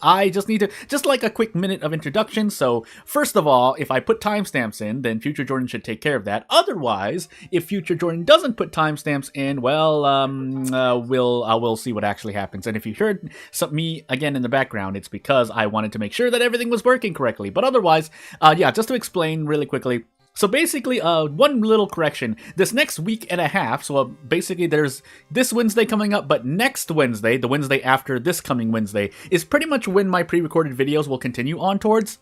I just need to, just like a quick minute of introduction. So first of all, if I put timestamps in, then Future Jordan should take care of that. Otherwise, if Future Jordan doesn't put timestamps in, well, we'll see what actually happens. And if you heard me again in the background, it's because I wanted to make sure that everything was working correctly. But otherwise, yeah, just to explain really quickly. So basically, one little correction. This next week and a half, so basically there's this Wednesday coming up, but next Wednesday, the Wednesday after this coming Wednesday, is pretty much when my pre-recorded videos will continue on towards.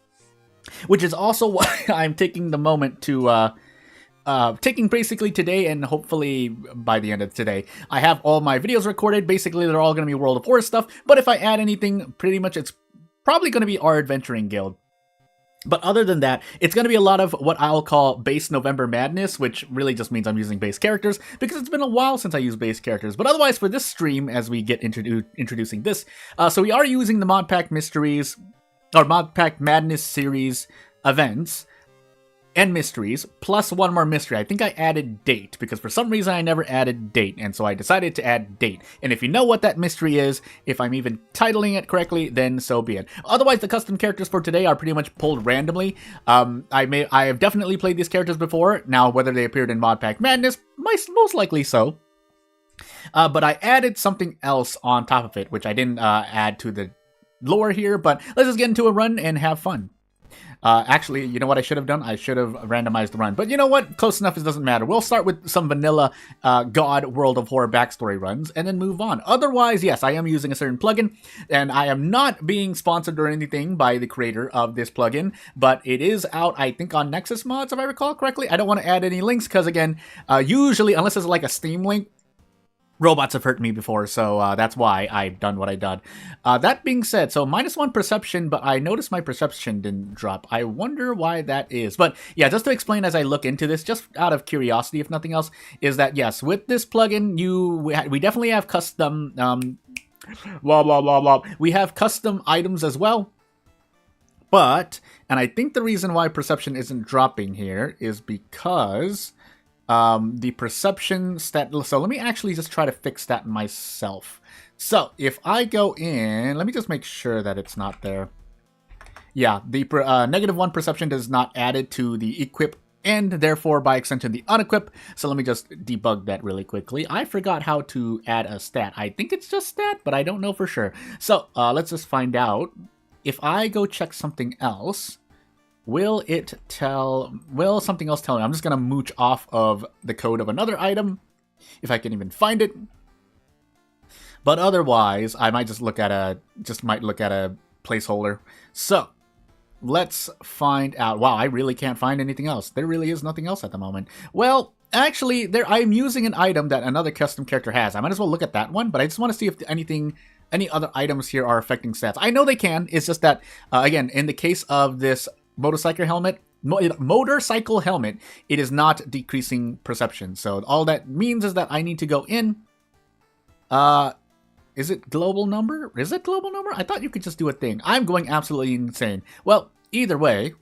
Which is also why I'm taking the moment to, taking basically today and hopefully by the end of today, I have all my videos recorded. Basically, they're all going to be World of Warcraft stuff, but if I add anything, pretty much it's probably going to be our Adventuring Guild. But other than that, it's going to be a lot of what I'll call base November madness, which really just means I'm using base characters, because it's been a while since I used base characters. But otherwise, for this stream, as we get introducing this, so we are using the Modpack Mysteries, or Modpack Madness series events, and mysteries, plus one more mystery. I think I added date, because for some reason I never added date, and so I decided to add date. And if you know what that mystery is, if I'm even titling it correctly, then so be it. Otherwise, the custom characters for today are pretty much pulled randomly. I have definitely played these characters before. Now, whether they appeared in Modpack Madness, most likely so. But I added something else on top of it, which I didn't add to the lore here, but let's just get into a run and have fun. Actually, you know what I should have done? I should have randomized the run. But you know what? Close enough, it doesn't matter. We'll start with some vanilla God World of Horror backstory runs and then move on. Otherwise, yes, I am using a certain plugin, and I am not being sponsored or anything by the creator of this plugin, but it is out, I think, on Nexus Mods, if I recall correctly. I don't want to add any links because, again, usually, unless it's like a Steam link, robots have hurt me before, so that's why I've done what I done. That being said, so -1 perception, but I noticed my perception didn't drop. I wonder why that is. But yeah, just to explain as I look into this, just out of curiosity, if nothing else, is that yes, with this plugin, we definitely have custom, blah, blah, blah, blah. We have custom items as well. But, and I think the reason why perception isn't dropping here is because the perception stat. So let me actually just try to fix that myself. So if I go in, let me just make sure that it's not there. Yeah, the -1 perception is not added to the equip and therefore by extension the unequip. So let me just debug that really quickly. I forgot how to add a stat. I think it's just stat, but I don't know for sure. So let's just find out. If I go check something else, will something else tell me? I'm just going to mooch off of the code of another item, if I can even find it. But otherwise, I might just look at a placeholder. So, let's find out. Wow, I really can't find anything else. There really is nothing else at the moment. Well, actually, I'm using an item that another custom character has. I might as well look at that one, but I just want to see if any other items here are affecting stats. I know they can. It's just that, again, in the case of this motorcycle helmet, it is not decreasing perception. So all that means is that I need to go in. Is it global number? Is it global number? I thought you could just do a thing. I'm going absolutely insane. Well, either way,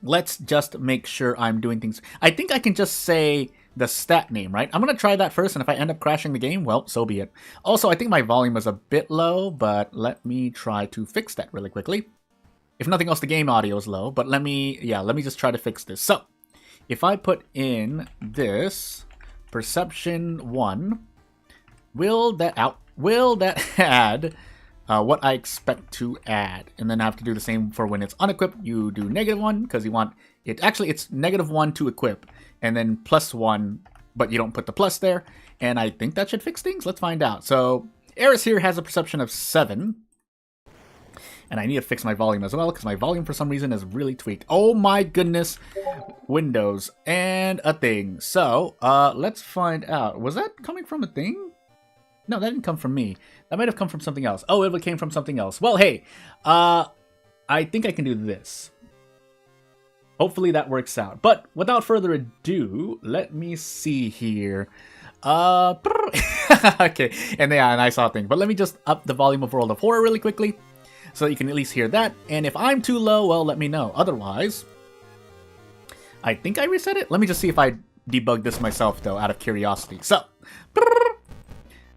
let's just make sure I'm doing things. I think I can just say the stat name, right? I'm going to try that first, and if I end up crashing the game, well, so be it. Also, I think my volume is a bit low, but let me try to fix that really quickly. If nothing else, the game audio is low, but let me just try to fix this. So, if I put in this perception 1, will that add what I expect to add? And then I have to do the same for when it's unequipped. You do -1 because you want it. Actually, it's -1 to equip, and then +1, but you don't put the plus there. And I think that should fix things. Let's find out. So, Eris here has a perception of 7. And I need to fix my volume as well, because my volume for some reason is really tweaked. Oh my goodness. Windows and a thing. So, let's find out. Was that coming from a thing? No, that didn't come from me. That might have come from something else. Oh, it came from something else. Well, hey. I think I can do this. Hopefully that works out. But without further ado, let me see here. Okay. And yeah, and I saw a thing. But let me just up the volume of World of Horror really quickly, so that you can at least hear that. And if I'm too low, well, let me know. Otherwise, I think I reset it. Let me just see if I debug this myself, though, out of curiosity. So,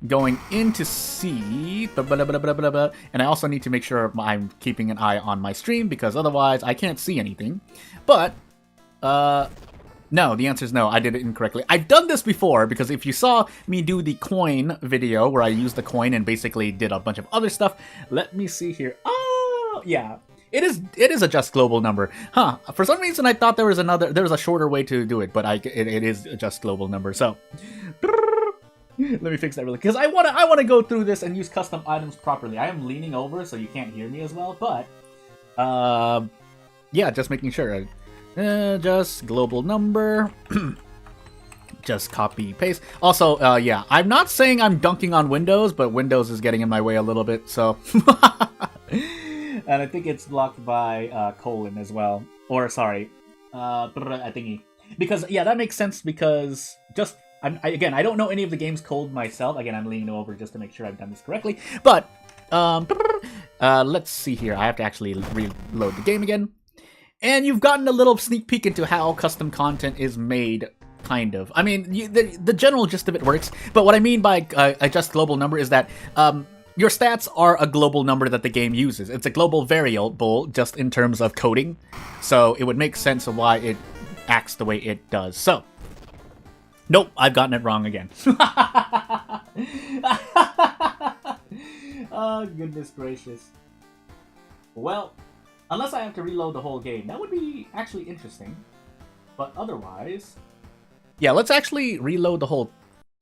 going into C, and I also need to make sure I'm keeping an eye on my stream, because otherwise I can't see anything. But, no, the answer is no, I did it incorrectly. I've done this before, because if you saw me do the coin video, where I used the coin and basically did a bunch of other stuff, let me see here. Oh, yeah. It is a just global number. Huh. For some reason I thought there was a shorter way to do it, but it is a just global number, so... Let me fix that really, because I wanna go through this and use custom items properly. I am leaning over, so you can't hear me as well, but yeah, just making sure. Just global number. Just copy paste. Also, yeah, I'm not saying I'm dunking on Windows, but Windows is getting in my way a little bit, so. And I think it's blocked by colon as well, or sorry, I thingy. Because yeah, that makes sense, because just. Again, I don't know any of the game's code myself. Again, I'm leaning over just to make sure I've done this correctly. But, let's see here. I have to actually reload the game again. And you've gotten a little sneak peek into how custom content is made, kind of. I mean, the general gist of it works. But what I mean by a just global number is that your stats are a global number that the game uses. It's a global variable just in terms of coding. So it would make sense of why it acts the way it does. So. Nope, I've gotten it wrong again. Oh, goodness gracious. Well, unless I have to reload the whole game, that would be actually interesting. But otherwise... Yeah, let's actually reload the whole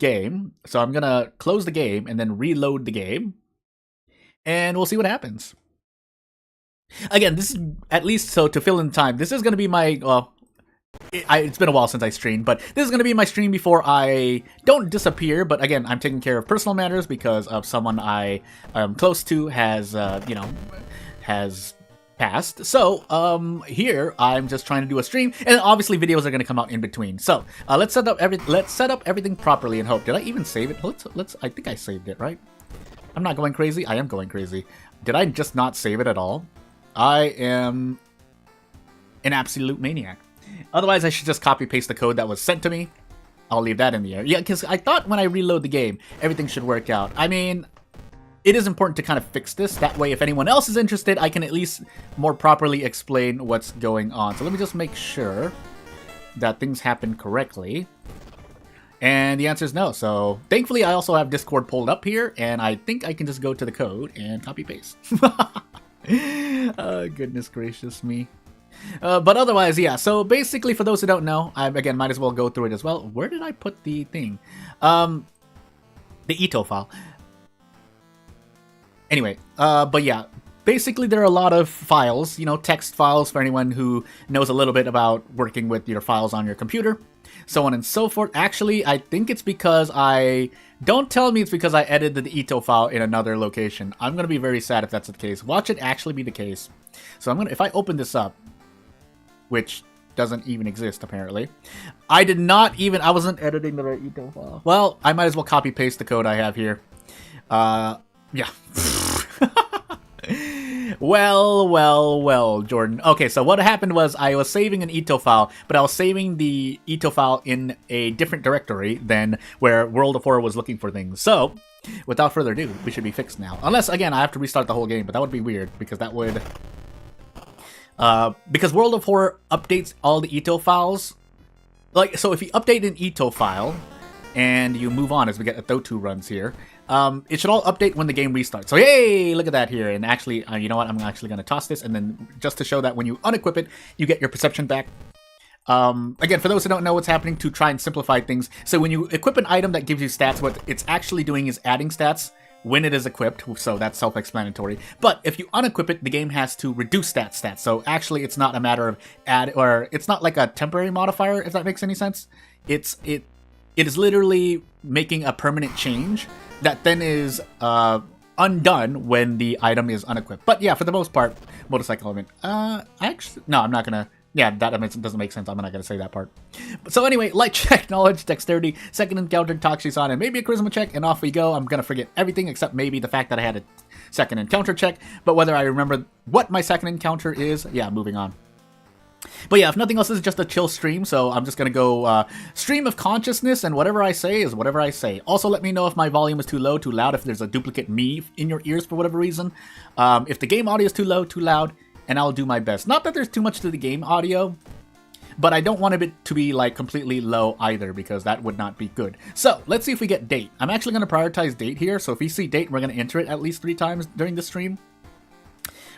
game. So I'm gonna close the game and then reload the game. And we'll see what happens. Again, this is, at least so to fill in time, this is gonna be my... it's been a while since I streamed, but this is going to be my stream before I don't disappear. But again, I'm taking care of personal matters because of someone I am close to has, you know, has passed. So, here I'm just trying to do a stream, and obviously videos are going to come out in between. So, let's set up everything properly and hope. Did I even save it? I think I saved it, right? I'm not going crazy. I am going crazy. Did I just not save it at all? I am an absolute maniac. Otherwise, I should just copy-paste the code that was sent to me. I'll leave that in the air. Yeah, because I thought when I reload the game, everything should work out. I mean, it is important to kind of fix this. That way, if anyone else is interested, I can at least more properly explain what's going on. So let me just make sure that things happen correctly. And the answer is no. So thankfully, I also have Discord pulled up here, and I think I can just go to the code and copy-paste. Oh, goodness gracious me. But otherwise, yeah, so basically, for those who don't know, I, again, might as well go through it as well. Where did I put the thing? The ito file. Anyway, but yeah, basically there are a lot of files, you know, text files for anyone who knows a little bit about working with your files on your computer, so on and so forth. Actually, I think it's because don't tell me it's because I edited the ito file in another location. I'm going to be very sad if that's the case. Watch it actually be the case. So if I open this up, which doesn't even exist, apparently. I wasn't editing the right ito file. Well, I might as well copy-paste the code I have here. Yeah. Well, Jordan. Okay, so what happened was I was saving an ito file, but I was saving the ito file in a different directory than where World of Horror was looking for things. So, without further ado, we should be fixed now. Unless, again, I have to restart the whole game, but that would be weird, because that would... because World of Horror updates all the ito files. Like, so if you update an ito file, and you move on as we get a Thotu runs here, it should all update when the game restarts. So, hey, look at that here. And actually, you know what? I'm actually going to toss this, and then just to show that when you unequip it, you get your perception back. Again, for those who don't know what's happening, to try and simplify things. So when you equip an item that gives you stats, what it's actually doing is adding stats when it is equipped, so that's self-explanatory. But if you unequip it, the game has to reduce stats. So actually, it's not a matter of it's not like a temporary modifier, if that makes any sense. It is literally making a permanent change that then is undone when the item is unequipped. But yeah, for the most part, motorcycle element. Actually, no, I'm not gonna. Yeah, that doesn't make sense. I'm not going to say that part. So anyway, light check, knowledge, dexterity, second encounter, Takshisan, and maybe a charisma check, and off we go. I'm going to forget everything except maybe the fact that I had a second encounter check. But whether I remember what my second encounter is, yeah, moving on. But yeah, if nothing else, this is just a chill stream, so I'm just gonna go stream of consciousness, and whatever I say is whatever I say. Also, let me know if my volume is too low, too loud, if there's a duplicate me in your ears for whatever reason. If the game audio is too low, too loud, and I'll do my best. Not that there's too much to the game audio, but I don't want it to be like completely low either, because that would not be good. So let's see if we get date. I'm actually going to prioritize date here, so if we see date, we're going to enter it at least 3 times during the stream.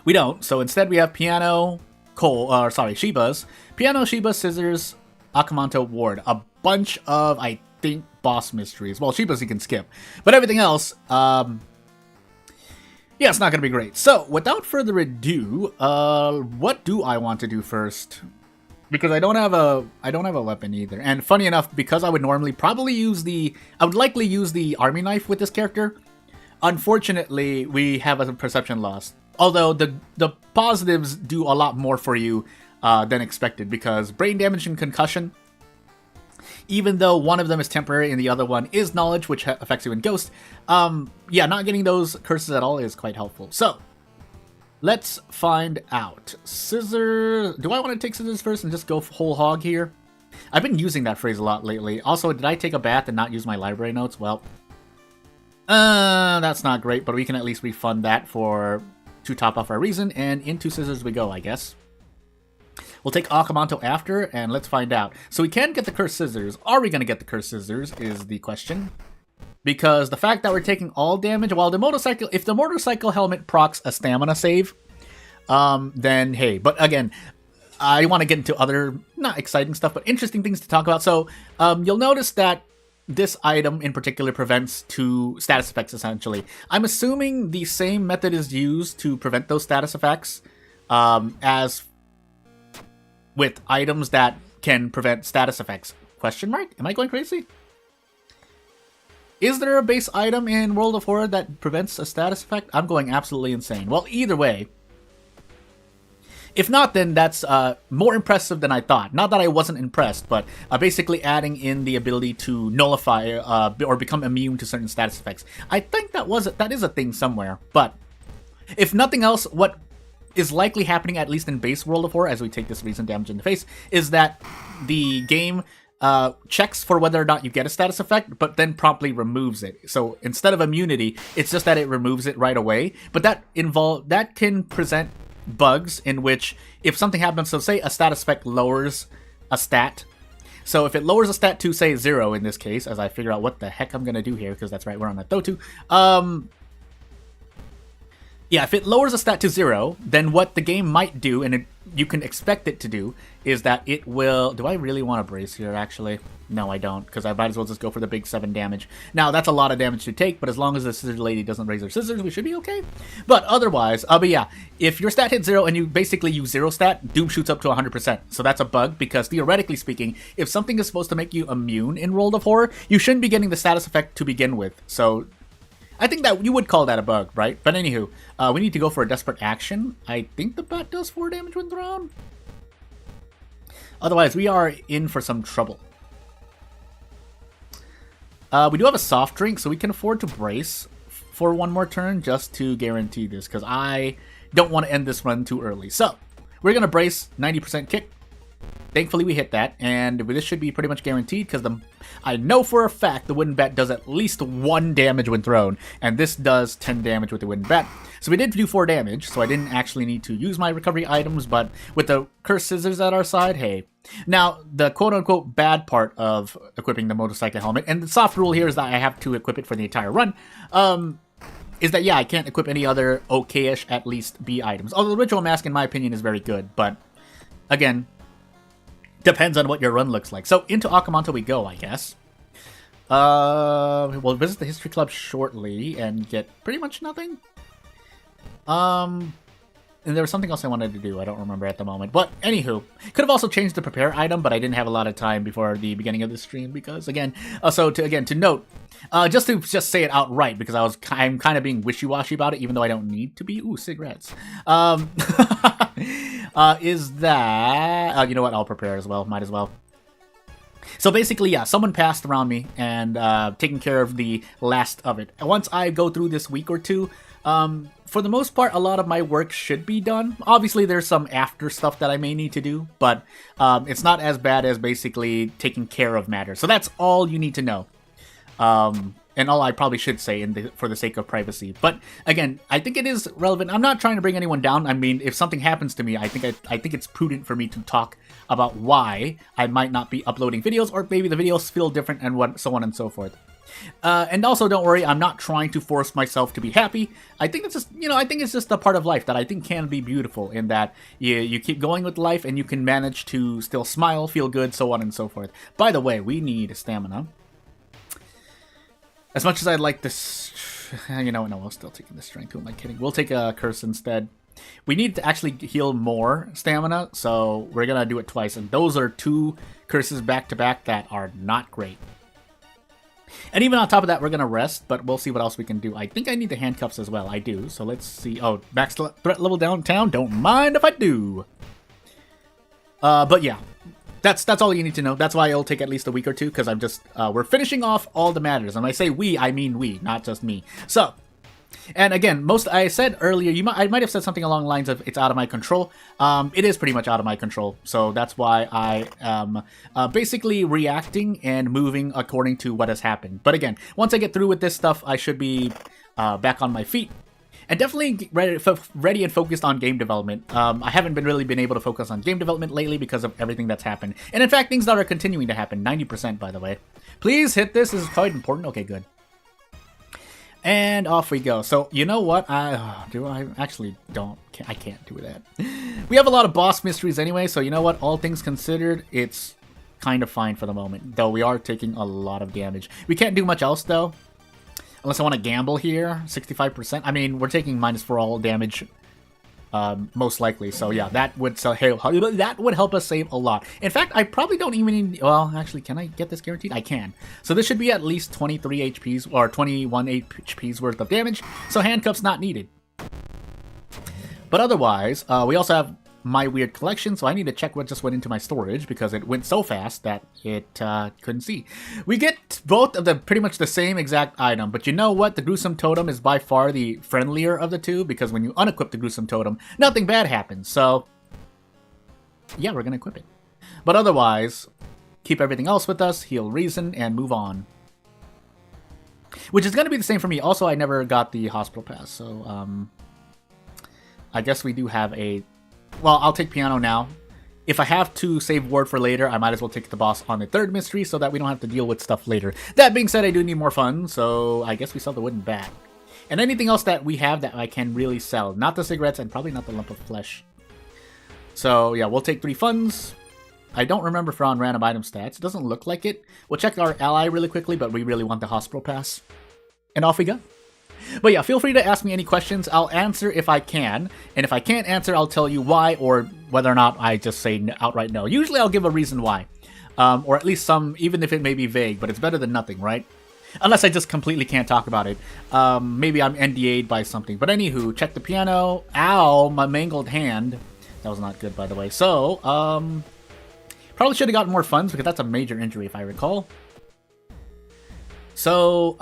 We don't, so instead we have piano, Shiba's. Piano, Shiba, Scissors, Akamanto, Ward. A bunch of, I think, boss mysteries. Well, Shiba's you can skip. But everything else, yeah, it's not going to be great. So, without further ado, what do I want to do first? Because I don't have a weapon either. And funny enough, because I would normally probably use I would likely use the army knife with this character. Unfortunately, we have a perception loss. Although the positives do a lot more for you than expected, because brain damage and concussion, even though one of them is temporary and the other one is knowledge, which affects you in Ghost, yeah, not getting those curses at all is quite helpful. So, let's find out. Scissors. Do I want to take scissors first and just go whole hog here? I've been using that phrase a lot lately. Also, did I take a bath and not use my library notes? Well, that's not great, but we can at least refund that to top off our reason, and into scissors we go, I guess. We'll take Akamanto after, and let's find out. So we can get the cursed scissors. Are we going to get the cursed scissors is the question. Because the fact that we're taking all damage, while if the motorcycle helmet procs a stamina save, then hey. But again, I want to get into other, not exciting stuff, but interesting things to talk about. So you'll notice that this item in particular prevents 2 status effects, essentially. I'm assuming the same method is used to prevent those status effects as with items that can prevent status effects. Question mark? Am I going crazy? Is there a base item in World of Horror that prevents a status effect? I'm going absolutely insane. Well, either way. If not, then that's more impressive than I thought. Not that I wasn't impressed, but basically adding in the ability to nullify or become immune to certain status effects. I think that is a thing somewhere. But if nothing else, what is likely happening, at least in base World of Horror, as we take this recent damage in the face, is that the game checks for whether or not you get a status effect, but then promptly removes it. So instead of immunity, it's just that it removes it right away. But that can present bugs in which if something happens, so say a status effect lowers a stat. So if it lowers a stat to, say, 0 in this case, as I figure out what the heck I'm going to do here, because that's right, we're on that Dotu. Yeah, if it lowers a stat to 0, then what the game might do, and you can expect it to do, is that it will... Do I really want to brace here, actually? No, I don't, because I might as well just go for the big 7 damage. Now, that's a lot of damage to take, but as long as the scissors lady doesn't raise her scissors, we should be okay. But otherwise, but yeah, if your stat hits 0 and you basically use 0 stat, Doom shoots up to 100%. So that's a bug, because theoretically speaking, if something is supposed to make you immune in World of Horror, you shouldn't be getting the status effect to begin with. So I think that you would call that a bug, right? But anywho, we need to go for a desperate action. I think the bat does 4 damage when thrown. Otherwise, we are in for some trouble. We do have a soft drink, so we can afford to brace for 1 more turn just to guarantee this, because I don't want to end this run too early. So, we're going to brace 90% kick. Thankfully, we hit that, and this should be pretty much guaranteed, because I know for a fact the wooden bat does at least 1 damage when thrown, and this does 10 damage with the wooden bat. So we did do 4 damage, so I didn't actually need to use my recovery items, but with the cursed scissors at our side, hey. Now, the quote-unquote bad part of equipping the motorcycle helmet, and the soft rule here is that I have to equip it for the entire run, is that, yeah, I can't equip any other okay-ish, at least, B items. Although the Ritual Mask, in my opinion, is very good, but, again, depends on what your run looks like. So, into Akamanto we go, I guess. We'll visit the History Club shortly and get pretty much nothing. And there was something else I wanted to do. I don't remember at the moment. But, anywho, could have also changed the prepare item, but I didn't have a lot of time before the beginning of the stream because, again, to note, just to say it outright, because I'm kind of being wishy-washy about it, even though I don't need to be. Ooh, cigarettes. Is that... you know what? I'll prepare as well. Might as well. So basically, yeah, someone passed around me and taking care of the last of it. Once I go through this week or two, For the most part, a lot of my work should be done. Obviously, there's some after stuff that I may need to do, but it's not as bad as basically taking care of matters. So that's all you need to know. And all I probably should say for the sake of privacy. But again, I think it is relevant. I'm not trying to bring anyone down. I mean, if something happens to me, I think it's prudent for me to talk about why I might not be uploading videos, or maybe the videos feel different, and so on and so forth. And also, don't worry, I'm not trying to force myself to be happy. I think it's just, I think it's just a part of life that I think can be beautiful, in that you keep going with life and you can manage to still smile, feel good, so on and so forth. By the way, we need stamina. As much as I'd like this, no, we're still taking the strength. Who am I kidding? We'll take a curse instead. We need to actually heal more stamina, so we're gonna do it twice. And those are 2 curses back to back that are not great. And even on top of that, we're gonna rest, but we'll see what else we can do. I think I need the handcuffs as well. I do. So let's see. Oh, max threat level downtown. Don't mind if I do. But yeah. That's all you need to know. That's why it'll take at least a week or 2, because I'm just, we're finishing off all the matters. And when I say we, I mean we, not just me. So, and again, I said earlier, I might have said something along the lines of it's out of my control. It is pretty much out of my control. So that's why I am basically reacting and moving according to what has happened. But again, once I get through with this stuff, I should be back on my feet. And definitely ready and focused on game development. I haven't really been able to focus on game development lately because of everything that's happened. And in fact, things that are continuing to happen. 90%, by the way. Please hit this. This is quite important. Okay, good. And off we go. So, you know what? I actually don't. I can't do that. We have a lot of boss mysteries anyway, so you know what? All things considered, it's kind of fine for the moment. Though we are taking a lot of damage. We can't do much else, though. Unless I want to gamble here, 65%. I mean, we're taking -4 all damage, most likely. So yeah, that would help us save a lot. In fact, I probably don't even need. Well, actually, can I get this guaranteed? I can. So this should be at least 23 HPs or 21 HPs worth of damage. So handcuffs not needed. But otherwise, we also have my weird collection, so I need to check what just went into my storage because it went so fast that it couldn't see. We get both of them pretty much the same exact item, but you know what? The gruesome totem is by far the friendlier of the two, because when you unequip the gruesome totem, nothing bad happens. So yeah, we're gonna equip it. But otherwise, keep everything else with us, heal reason, and move on. Which is gonna be the same for me. Also, I never got the hospital pass, so I guess we do have a. Well, I'll take piano now. If I have to save ward for later, I might as well take the boss on the 3rd mystery so that we don't have to deal with stuff later. That being said, I do need more funds, so I guess we sell the wooden bat. And anything else that we have that I can really sell. Not the cigarettes and probably not the lump of flesh. So yeah, we'll take 3 funds. I don't remember if we're on random item stats. It doesn't look like it. We'll check our ally really quickly, but we really want the hospital pass. And off we go. But yeah, feel free to ask me any questions. I'll answer if I can. And if I can't answer, I'll tell you why, or whether or not I just say outright no. Usually I'll give a reason why. Or at least some, even if it may be vague, but it's better than nothing, right? Unless I just completely can't talk about it. Maybe I'm NDA'd by something. But anywho, check the piano. Ow, my mangled hand. That was not good, by the way. So, probably should have gotten more funds, because that's a major injury, if I recall. So,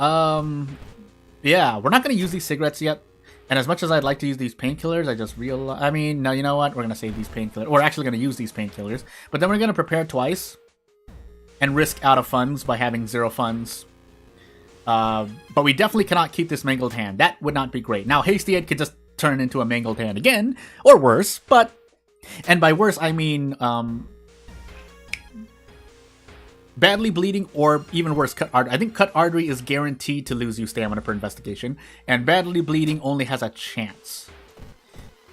yeah, we're not going to use these cigarettes yet. And as much as I'd like to use these painkillers, I just realized. I mean, no, you know what? We're going to save these painkillers. We're actually going to use these painkillers. But then we're going to prepare twice. And risk out of funds by having 0 funds. But we definitely cannot keep this mangled hand. That would not be great. Now, Hasty Head could just turn into a mangled hand again. Or worse. But, and by worse, I mean badly bleeding, or even worse, cut artery. I think cut artery is guaranteed to lose you stamina per investigation, and badly bleeding only has a chance.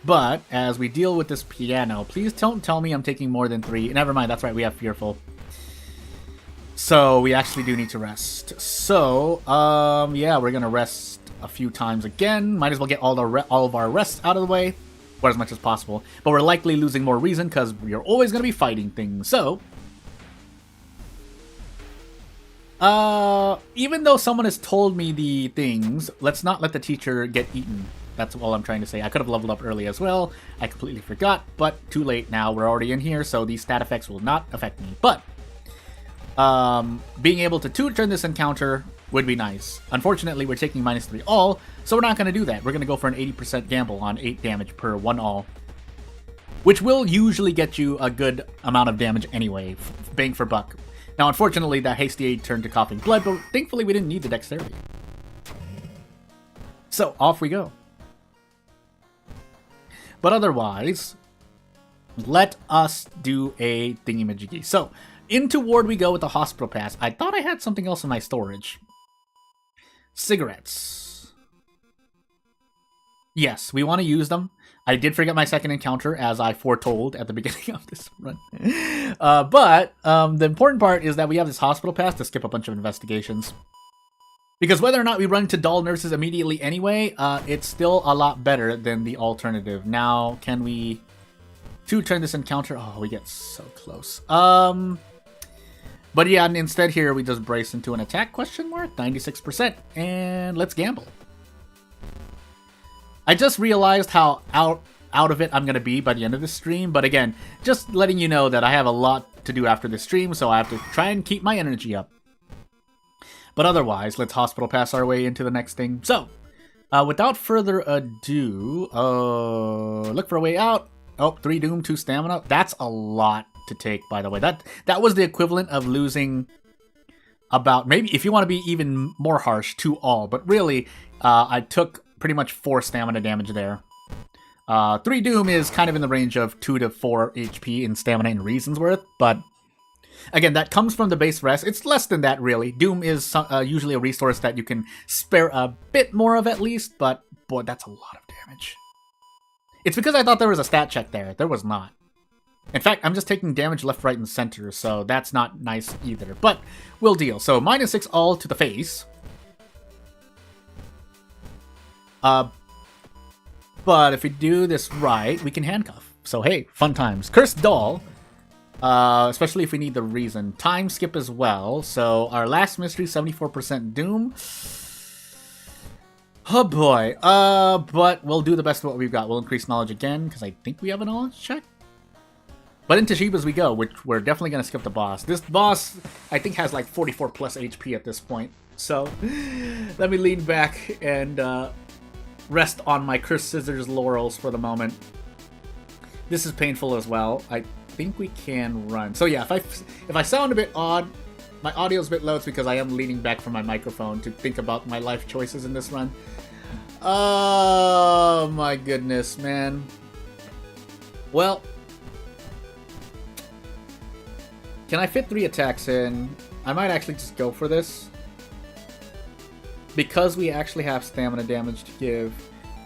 But as we deal with this piano, please don't tell me I'm taking more than 3. Never mind, that's right, we have fearful. So we actually do need to rest. So yeah, we're gonna rest a few times again. Might as well get all of our rests out of the way, or as much as possible. But we're likely losing more reason because we're always gonna be fighting things. So even though someone has told me the things, let's not let the teacher get eaten. That's all I'm trying to say. I could have leveled up early as well. I completely forgot, but too late now. We're already in here, so these stat effects will not affect me. But being able to turn this encounter would be nice. Unfortunately, we're taking -3 all, so we're not going to do that. We're going to go for an 80% gamble on 8 damage per 1 all, which will usually get you a good amount of damage anyway, bang for buck. Now, unfortunately, that hasty aid turned to coughing blood, but thankfully we didn't need the dexterity. So, off we go. But otherwise, let us do a thingy-majiggy. So, into ward we go with the hospital pass. I thought I had something else in my storage. Cigarettes. Yes, we want to use them. I did forget my second encounter, as I foretold at the beginning of this run. But the important part is that we have this hospital pass to skip a bunch of investigations. Because whether or not we run into doll nurses immediately anyway, it's still a lot better than the alternative. Now, can we two-turn this encounter? Oh, we get so close. But yeah, instead here, we just brace into an attack, question mark, 96%. And let's gamble. I just realized how out of it I'm going to be by the end of the stream. But again, just letting you know that I have a lot to do after this stream, so I have to try and keep my energy up. But otherwise, let's hospital pass our way into the next thing. So, without further ado, look for a way out. Oh, 3 doom, 2 stamina. That's a lot to take, by the way. That was the equivalent of losing about, maybe, if you want to be even more harsh, 2 all. But really, I took pretty much 4 stamina damage there. 3 doom is kind of in the range of 2 to 4 HP in stamina and reasons worth, but again, that comes from the base rest. It's less than that, really. Doom is usually a resource that you can spare a bit more of at least, but boy, that's a lot of damage. It's because I thought there was a stat check there. There was not. In fact, I'm just taking damage left, right, and center, so that's not nice either. But we'll deal. So -6 all to the face. But if we do this right, we can handcuff. So hey, fun times. Cursed doll. Especially if we need the reason. Time skip as well. So our last mystery, 74% doom. Oh boy. But we'll do the best of what we've got. We'll increase knowledge again, because I think we have a knowledge check. But into Shiba's we go, which we're definitely going to skip the boss. This boss, I think, has like 44 plus HP at this point. So, let me lean back and rest on my Cursed Scissors laurels for the moment. This is painful as well. I think we can run. So yeah, if I sound a bit odd, my audio's a bit low, it's because I am leaning back from my microphone to think about my life choices in this run. Oh my goodness, man. Well, can I fit 3 attacks in? I might actually just go for this, because we actually have stamina damage to give.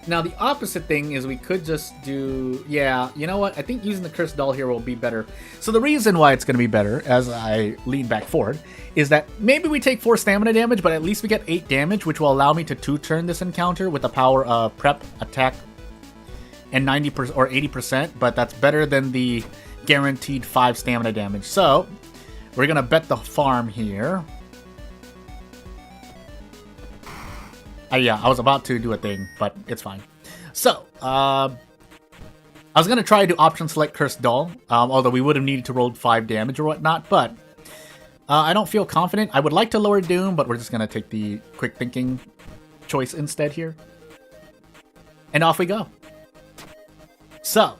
Now, the opposite thing is we could just do... Yeah, you know what? I think using the Cursed Doll here will be better. So the reason why it's going to be better, as I lean back forward, is that maybe we take 4 stamina damage, but at least we get 8 damage, which will allow me to two-turn this encounter with the power of prep, attack, and 90% or 80%, but that's better than the guaranteed 5 stamina damage. So, we're going to bet the farm here. Yeah, I was about to do a thing, but it's fine. So, I was going to try to option select Cursed Doll, although we would have needed to roll 5 damage or whatnot, but I don't feel confident. I would like to lower Doom, but we're just going to take the quick thinking choice instead here. And off we go. So,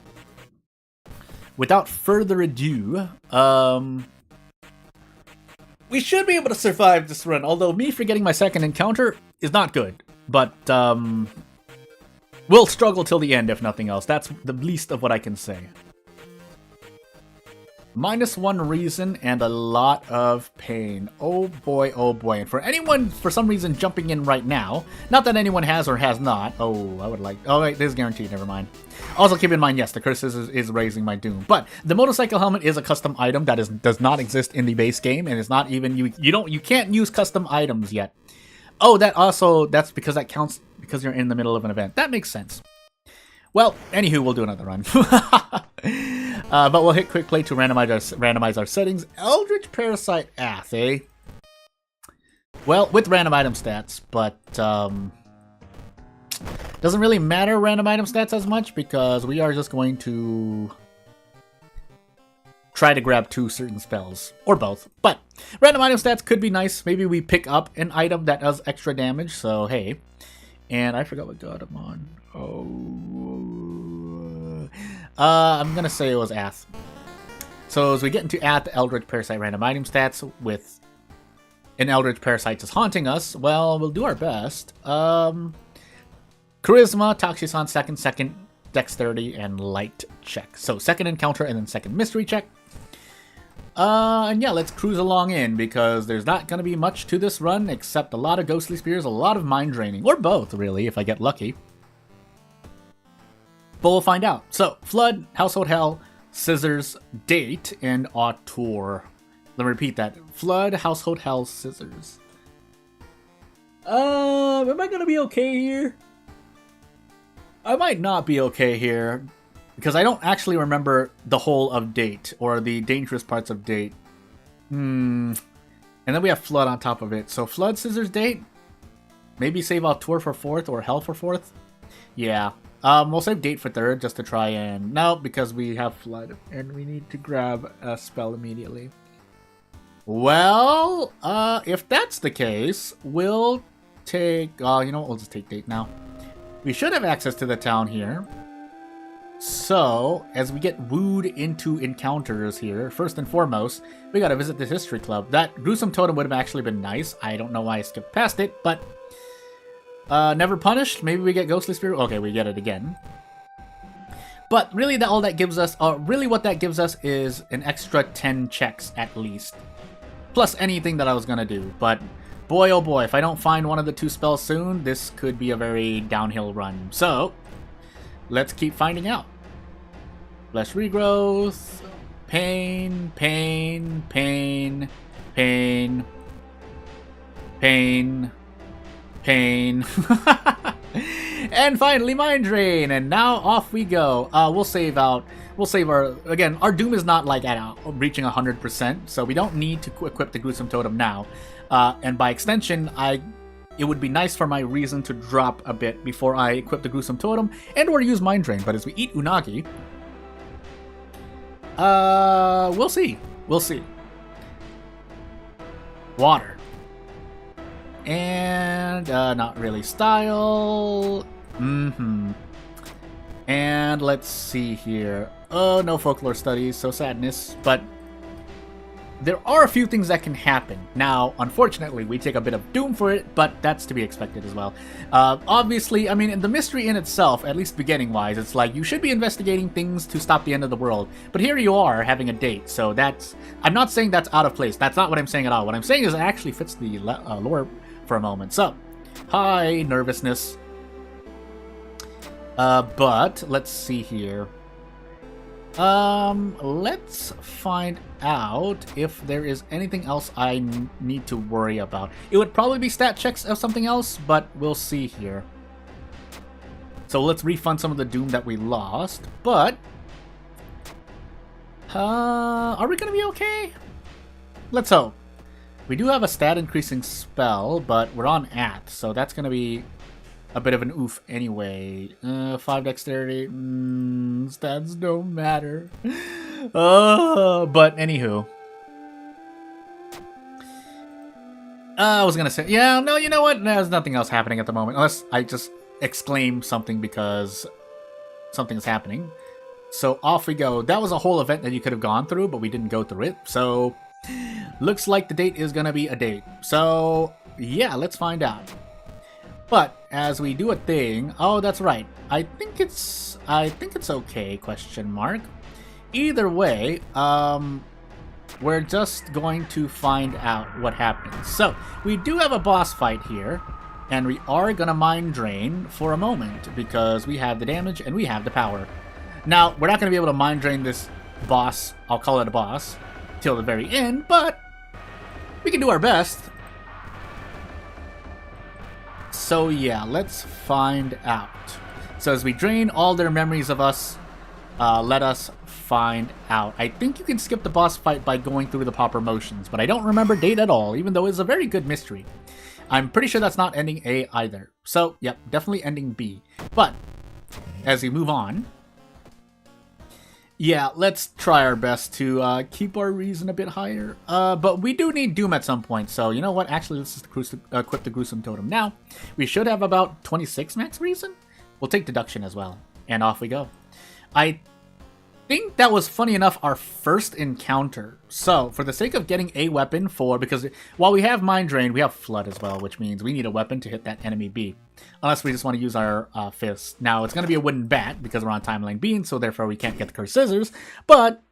without further ado, we should be able to survive this run, although me forgetting my second encounter is not good. But, we'll struggle till the end, if nothing else. That's the least of what I can say. -1 reason and a lot of pain. Oh boy, oh boy. And for anyone, for some reason, jumping in right now, not that anyone has or has not. Oh, I would like... Oh, wait, this is guaranteed. Never mind. Also, keep in mind, yes, the curse is raising my doom. But the motorcycle helmet is a custom item that does not exist in the base game, and it's not even... You can't use custom items yet. Oh, that's because that counts because you're in the middle of an event. That makes sense. Well, anywho, we'll do another run. But we'll hit quick play to randomize our settings. Eldritch Parasite Ath, eh? Well, with random item stats, but doesn't really matter random item stats as much because we are just going to try to grab 2 certain spells, or both. But random item stats could be nice. Maybe we pick up an item that does extra damage, so hey. And I forgot what god I'm on. I'm gonna say it was Ath. So as we get into Ath, the Eldritch Parasite random item stats with an Eldritch Parasite just haunting us, well, we'll do our best. Charisma, Toxis on second, Dexterity, and Light check. So second encounter and then second mystery check. And yeah, let's cruise along in, because there's not going to be much to this run except a lot of Ghostly Spears, a lot of Mind Draining, or both, really, if I get lucky. But we'll find out. So, Flood, Household Hell, Scissors, Date, and Auteur. Let me repeat that. Flood, Household Hell, Scissors. Am I going to be okay here? I might not be okay here, because I don't actually remember the whole of Date, or the dangerous parts of Date. And then we have Flood on top of it. So Flood, Scissors, Date? Maybe save Auteur for 4th, or Hell for 4th? Yeah. We'll save Date for 3rd, just to try and... No, because we have Flood, and we need to grab a spell immediately. Well, if that's the case, we'll take... you know what? We'll just take Date now. We should have access to the town here. So, as we get wooed into encounters here, first and foremost, we gotta visit this history club. That gruesome totem would have actually been nice. I don't know why I skipped past it, but... never punished? Maybe we get Ghostly Spirit? Okay, we get it again. But really, all that gives us... really what that gives us is an extra 10 checks, at least. Plus anything that I was gonna do, but... Boy, oh boy, if I don't find one of the 2 spells soon, this could be a very downhill run. So, let's keep finding out. Flesh regrowth, pain, pain, pain, pain, pain, pain, and finally Mind Drain, and now off we go. We'll save our, again, our Doom is not like at reaching 100%, so we don't need to equip the Gruesome Totem now. And by extension, it would be nice for my reason to drop a bit before I equip the Gruesome Totem and or use Mind Drain. But as we eat Unagi, we'll see. We'll see. Water. And, not really style. And let's see here. Oh, no folklore studies, so sadness. But there are a few things that can happen. Now, unfortunately, we take a bit of doom for it, but that's to be expected as well. Obviously, I mean, the mystery in itself, at least beginning-wise, it's like you should be investigating things to stop the end of the world. But here you are, having a date, so that's... I'm not saying that's out of place. That's not what I'm saying at all. What I'm saying is it actually fits the lore for a moment. So, hi, nervousness. But, let's see here. Let's find out if there is anything else I need to worry about. It would probably be stat checks of something else, but we'll see here. So let's refund some of the doom that we lost, but... are we gonna be okay? Let's hope. We do have a stat increasing spell, but we're on Ath, so that's gonna be a bit of an oof anyway. 5 dexterity. Stats don't matter. But anywho. I was gonna say, yeah, no, you know what? There's nothing else happening at the moment. Unless I just exclaim something because something's happening. So off we go. That was a whole event that you could have gone through, but we didn't go through it. So, looks like the date is gonna be a date. So, yeah, let's find out. But as we do a thing, oh, that's right. I think it's okay, question mark. Either way, we're just going to find out what happens. So, we do have a boss fight here, and we are gonna Mind Drain for a moment because we have the damage and we have the power. Now, we're not gonna be able to Mind Drain this boss, I'll call it a boss, till the very end, but we can do our best. So yeah, let's find out. So as we drain all their memories of us, let us find out. I think you can skip the boss fight by going through the proper motions, but I don't remember date at all, even though it's a very good mystery. I'm pretty sure that's not ending A either. So, yep, definitely ending B. But, as we move on, Yeah, let's try our best to keep our reason a bit higher. But we do need Doom at some point, so you know what? Actually, let's just equip the Gruesome Totem now. We should have about 26 max reason. We'll take Deduction as well, and off we go. I think that was, funny enough, our first encounter. So, for the sake of getting a weapon because while we have Mind Drain, we have Flood as well, which means we need a weapon to hit that enemy B. Unless we just want to use our fist. Now, it's going to be a wooden bat because we're on Timeline Bean, so therefore we can't get the Cursed Scissors. But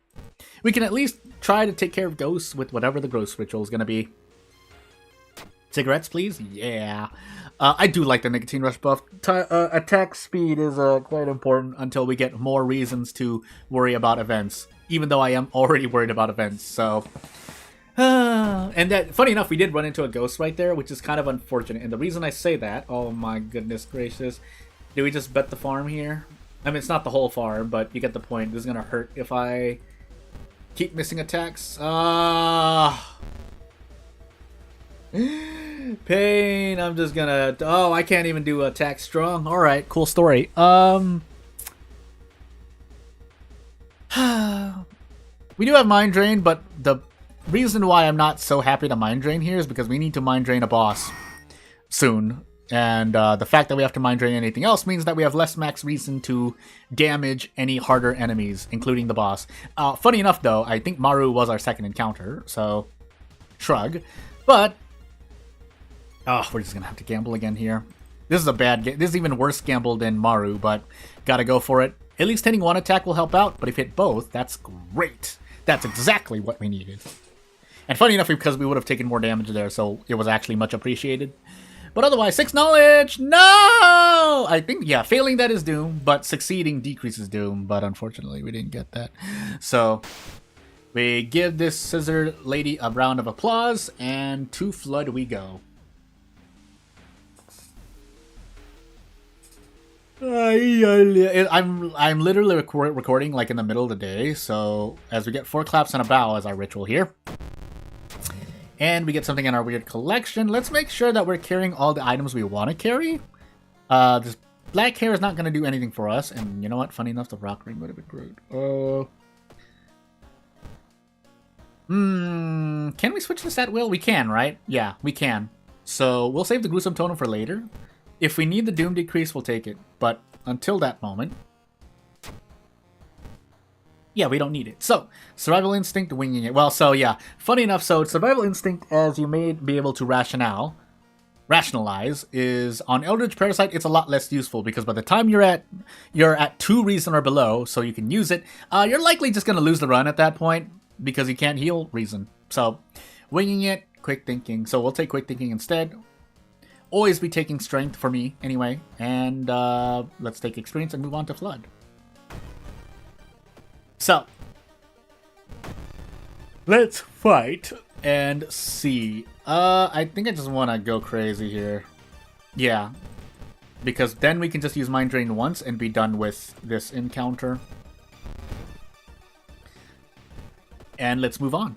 we can at least try to take care of ghosts with whatever the ghost ritual is going to be. Cigarettes, please? Yeah. I do like the Nicotine Rush buff. Attack speed is quite important until we get more reasons to worry about events. Even though I am already worried about events, so... and that, funny enough, we did run into a ghost right there, which is kind of unfortunate. And the reason I say that, oh my goodness gracious, do we just bet the farm here? I mean, it's not the whole farm, but you get the point. This is gonna hurt if I keep missing attacks. Pain. I'm just gonna... Oh, I can't even do attack strong. Alright, cool story. We do have Mind Drain, but the reason why I'm not so happy to Mind Drain here is because we need to Mind Drain a boss soon. And the fact that we have to Mind Drain anything else means that we have less max reason to damage any harder enemies, including the boss. Funny enough, though, I think Maru was our second encounter, so shrug. But, we're just going to have to gamble again here. This is a bad game. This is even worse gamble than Maru, but gotta go for it. At least hitting one attack will help out, but if hit both, that's great. That's exactly what we needed. And funny enough, because we would have taken more damage there, so it was actually much appreciated. But otherwise, 6 knowledge! No! I think, yeah, failing that is doom, but succeeding decreases doom. But unfortunately, we didn't get that. So, we give this scissor lady a round of applause, and to Flood we go. I'm literally recording like in the middle of the day, so as we get 4 claps and a bow as our ritual here. And we get something in our weird collection. Let's make sure that we're carrying all the items we want to carry. This black hair is not going to do anything for us. And you know what? Funny enough, the rock ring would have been great. Can we switch this at will? We can, right? Yeah, we can. So we'll save the Gruesome Totem for later. If we need the Doom decrease, we'll take it. But until that moment... yeah, we don't need it. So, Survival Instinct, winging it. Well, so yeah. Funny enough, so Survival Instinct, as you may be able to rationalize, is on Eldritch Parasite, it's a lot less useful because by the time you're at 2 reason or below, so you can use it, you're likely just going to lose the run at that point because you can't heal reason. So, winging it, quick thinking. So we'll take quick thinking instead. Always be taking strength for me, anyway. And let's take experience and move on to Flood. So, let's fight and see. I think I just want to go crazy here. Yeah, because then we can just use Mind Drain once and be done with this encounter. And let's move on.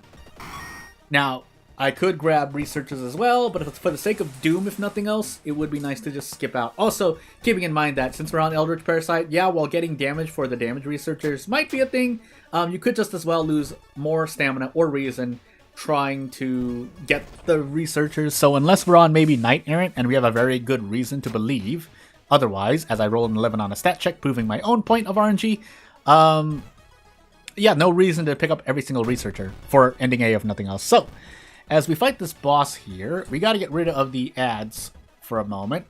Now, I could grab researchers as well, but if it's for the sake of Doom, if nothing else, it would be nice to just skip out. Also, keeping in mind that since we're on Eldritch Parasite, yeah, while getting damage for the damage researchers might be a thing, you could just as well lose more stamina or reason trying to get the researchers. So unless we're on maybe Knight Errant and we have a very good reason to believe, otherwise, as I roll an 11 on a stat check, proving my own point of RNG, yeah, no reason to pick up every single researcher for ending A if nothing else. So, as we fight this boss here, we got to get rid of the ads for a moment,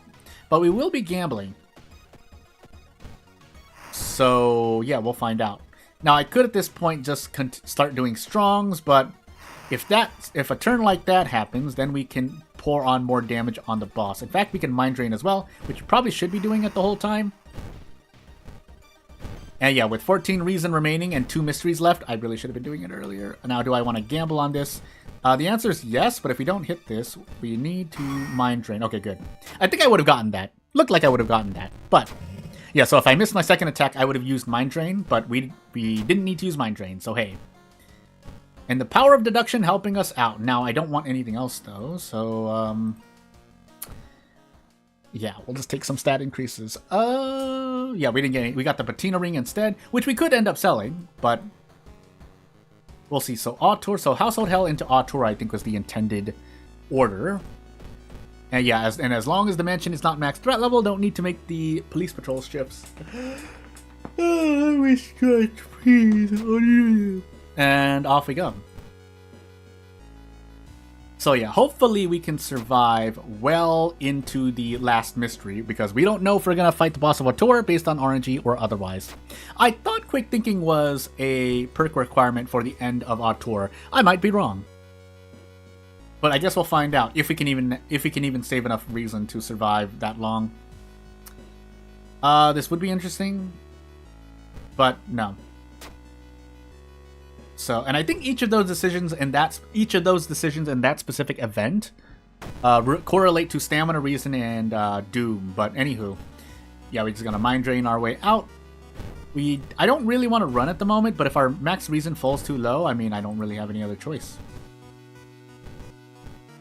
but we will be gambling. So, yeah, we'll find out. Now, I could at this point just start doing strongs, but if a turn like that happens, then we can pour on more damage on the boss. In fact, we can Mind Drain as well, which we probably should be doing it the whole time. And yeah, with 14 reason remaining and 2 mysteries left, I really should have been doing it earlier. Now, do I want to gamble on this? The answer is yes, but if we don't hit this, we need to Mind Drain. Okay, good. I think I would have gotten that. Looked like I would have gotten that. But, yeah, so if I missed my second attack, I would have used Mind Drain, but we didn't need to use Mind Drain, so hey. And the power of deduction helping us out. Now, I don't want anything else, though, so, Yeah, we'll just take some stat increases. Yeah, we didn't get any. We got the patina ring instead, which we could end up selling, but we'll see. So Auteur, so Household Hell into Auteur, I think was the intended order. And yeah, as long as the mansion is not max threat level, don't need to make the police patrol shifts. Oh, we stretch, please. And off we go. So yeah, hopefully we can survive well into the last mystery, because we don't know if we're going to fight the boss of Auteur based on RNG or otherwise. I thought Quick Thinking was a perk requirement for the end of Auteur. I might be wrong. But I guess we'll find out if we can even save enough reason to survive that long. This would be interesting, but no. So, and I think each of those decisions in that specific event correlate to stamina, reason, and doom. But anywho, yeah, we're just gonna mind drain our way out. I don't really want to run at the moment, but if our max reason falls too low, I mean, I don't really have any other choice.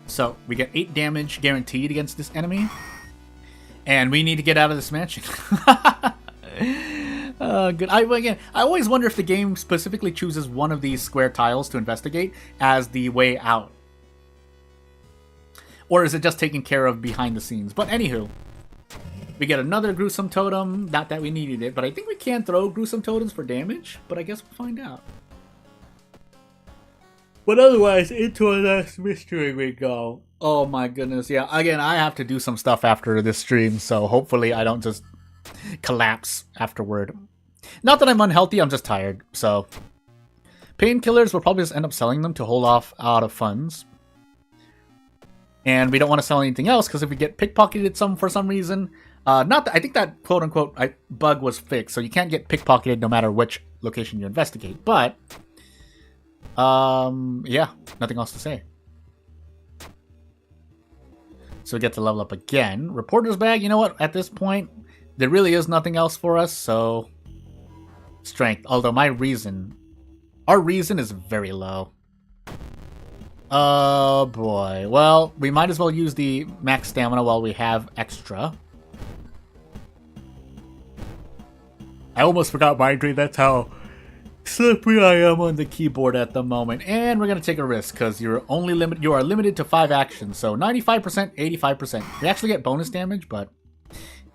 So we get 8 damage guaranteed against this enemy, and we need to get out of this mansion. Good. I always wonder if the game specifically chooses one of these square tiles to investigate as the way out. Or is it just taken care of behind the scenes? But anywho, we get another gruesome totem. Not that we needed it, but I think we can throw gruesome totems for damage. But I guess we'll find out. But otherwise, into our last mystery we go. Oh my goodness, yeah. Again, I have to do some stuff after this stream, so hopefully I don't just collapse afterward. Not that I'm unhealthy, I'm just tired, so. Painkillers, we'll probably just end up selling them to hold off out of funds. And we don't want to sell anything else, because if we get pickpocketed for some reason, I think that quote-unquote bug was fixed, so you can't get pickpocketed no matter which location you investigate, but yeah, nothing else to say. So we get to level up again. Reporter's bag, you know what, at this point, there really is nothing else for us, so strength. Although our reason is very low. Oh boy. Well, we might as well use the max stamina while we have extra. I almost forgot mind drain, that's how slippery I am on the keyboard at the moment. And we're gonna take a risk because you are limited to 5 actions. So 95%, 85%. We actually get bonus damage, but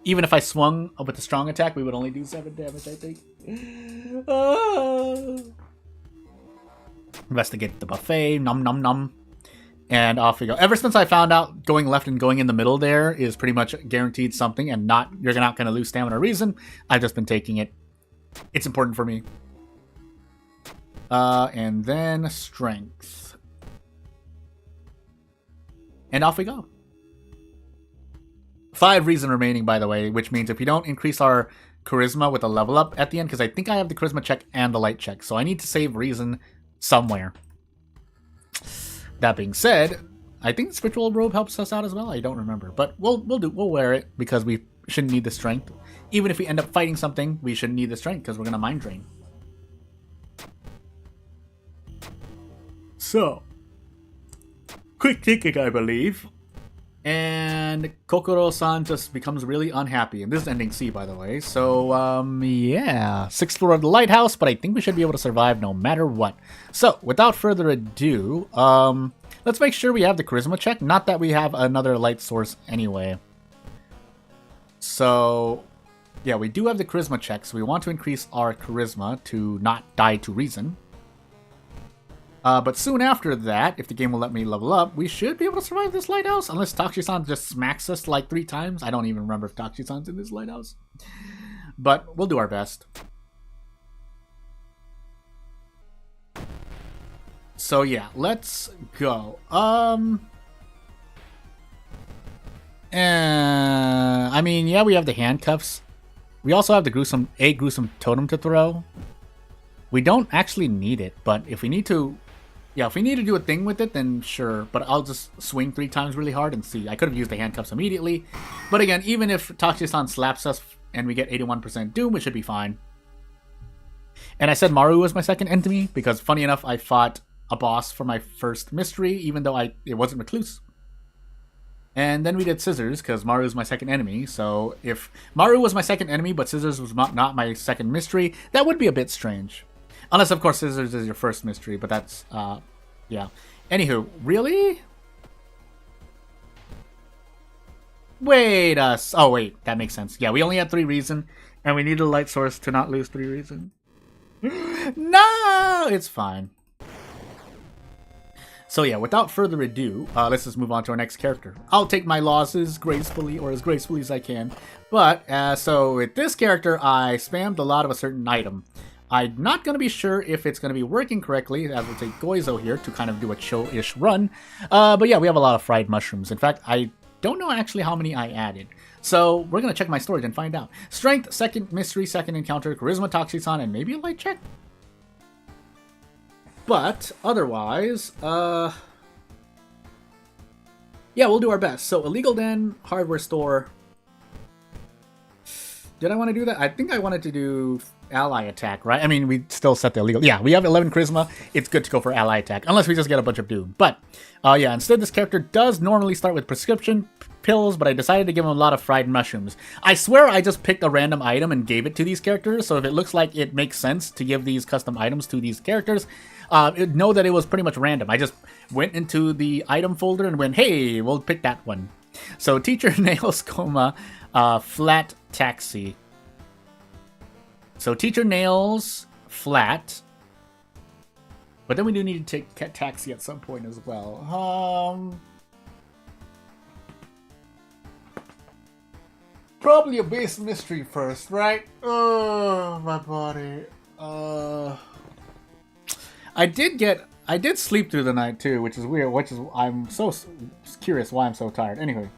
even if I swung with a strong attack, we would only do 7 damage, I think. Investigate the buffet, nom nom nom. And off we go. Ever since I found out going left and going in the middle there is pretty much guaranteed something, and you're not gonna lose stamina or reason, I've just been taking it. It's important for me. And then strength. And off we go. 5 reason remaining, by the way, which means if we don't increase our charisma with a level up at the end, because I think I have the charisma check and the light check, so I need to save reason somewhere. That being said, I think spiritual robe helps us out as well. I don't remember, but we'll wear it because we shouldn't need the strength. Even if we end up fighting something, we shouldn't need the strength because we're gonna mind drain. So, quick thinking, I believe. And Kokoro-san just becomes really unhappy. And this is ending C, by the way. So, yeah. 6th floor of the lighthouse, but I think we should be able to survive no matter what. So, without further ado, let's make sure we have the charisma check. Not that we have another light source anyway. So, yeah, we do have the charisma check. So we want to increase our charisma to not die to reason. But soon after that, if the game will let me level up, we should be able to survive this lighthouse. Unless Tachi-san just smacks us like 3 times. I don't even remember if Tachi-san's in this lighthouse. But we'll do our best. So yeah, let's go. I mean, yeah, we have the handcuffs. We also have the gruesome totem to throw. We don't actually need it, but if we need to... Yeah, if we need to do a thing with it, then sure. But I'll just swing 3 times really hard and see. I could have used the handcuffs immediately. But again, even if Tachi-san slaps us and we get 81% doom, it should be fine. And I said Maru was my second enemy because, funny enough, I fought a boss for my first mystery, even though it wasn't Recluse. And then we did Scissors, because Maru's my second enemy. So if Maru was my second enemy, but Scissors was not my second mystery, that would be a bit strange. Unless, of course, Scissors is your first mystery, but that's, yeah. Anywho, really? Wait, oh wait, that makes sense. Yeah, we only had 3 reason, and we need a light source to not lose 3 reason. No! It's fine. So yeah, without further ado, let's just move on to our next character. I'll take my losses gracefully, or as gracefully as I can. But, so with this character, I spammed a lot of a certain item. I'm not going to be sure if it's going to be working correctly, as we'll take Goizo here to kind of do a chill-ish run. But yeah, we have a lot of fried mushrooms. In fact, I don't know actually how many I added. So we're going to check my storage and find out. Strength, second mystery, second encounter, charisma, toxicon, and maybe a light check? But otherwise, yeah, we'll do our best. So illegal den, hardware store. Did I want to do that? I think I wanted to do ally attack, right? I mean, we still set the illegal. Yeah, we have 11 charisma. It's good to go for ally attack, unless we just get a bunch of doom. But yeah, instead this character does normally start with prescription pills, but I decided to give him a lot of fried mushrooms. I swear I just picked a random item and gave it to these characters, so if it looks like it makes sense to give these custom items to these characters, know that it was pretty much random. I just went into the item folder and went, hey, we'll pick that one. So Teacher Nails Coma, Flat Taxi. So Teacher Nails, Flat. But then we do need to take Taxi at some point as well. Probably a base mystery first, right? Oh, my body. I did sleep through the night too, which is weird. I'm so curious why I'm so tired. Anyway.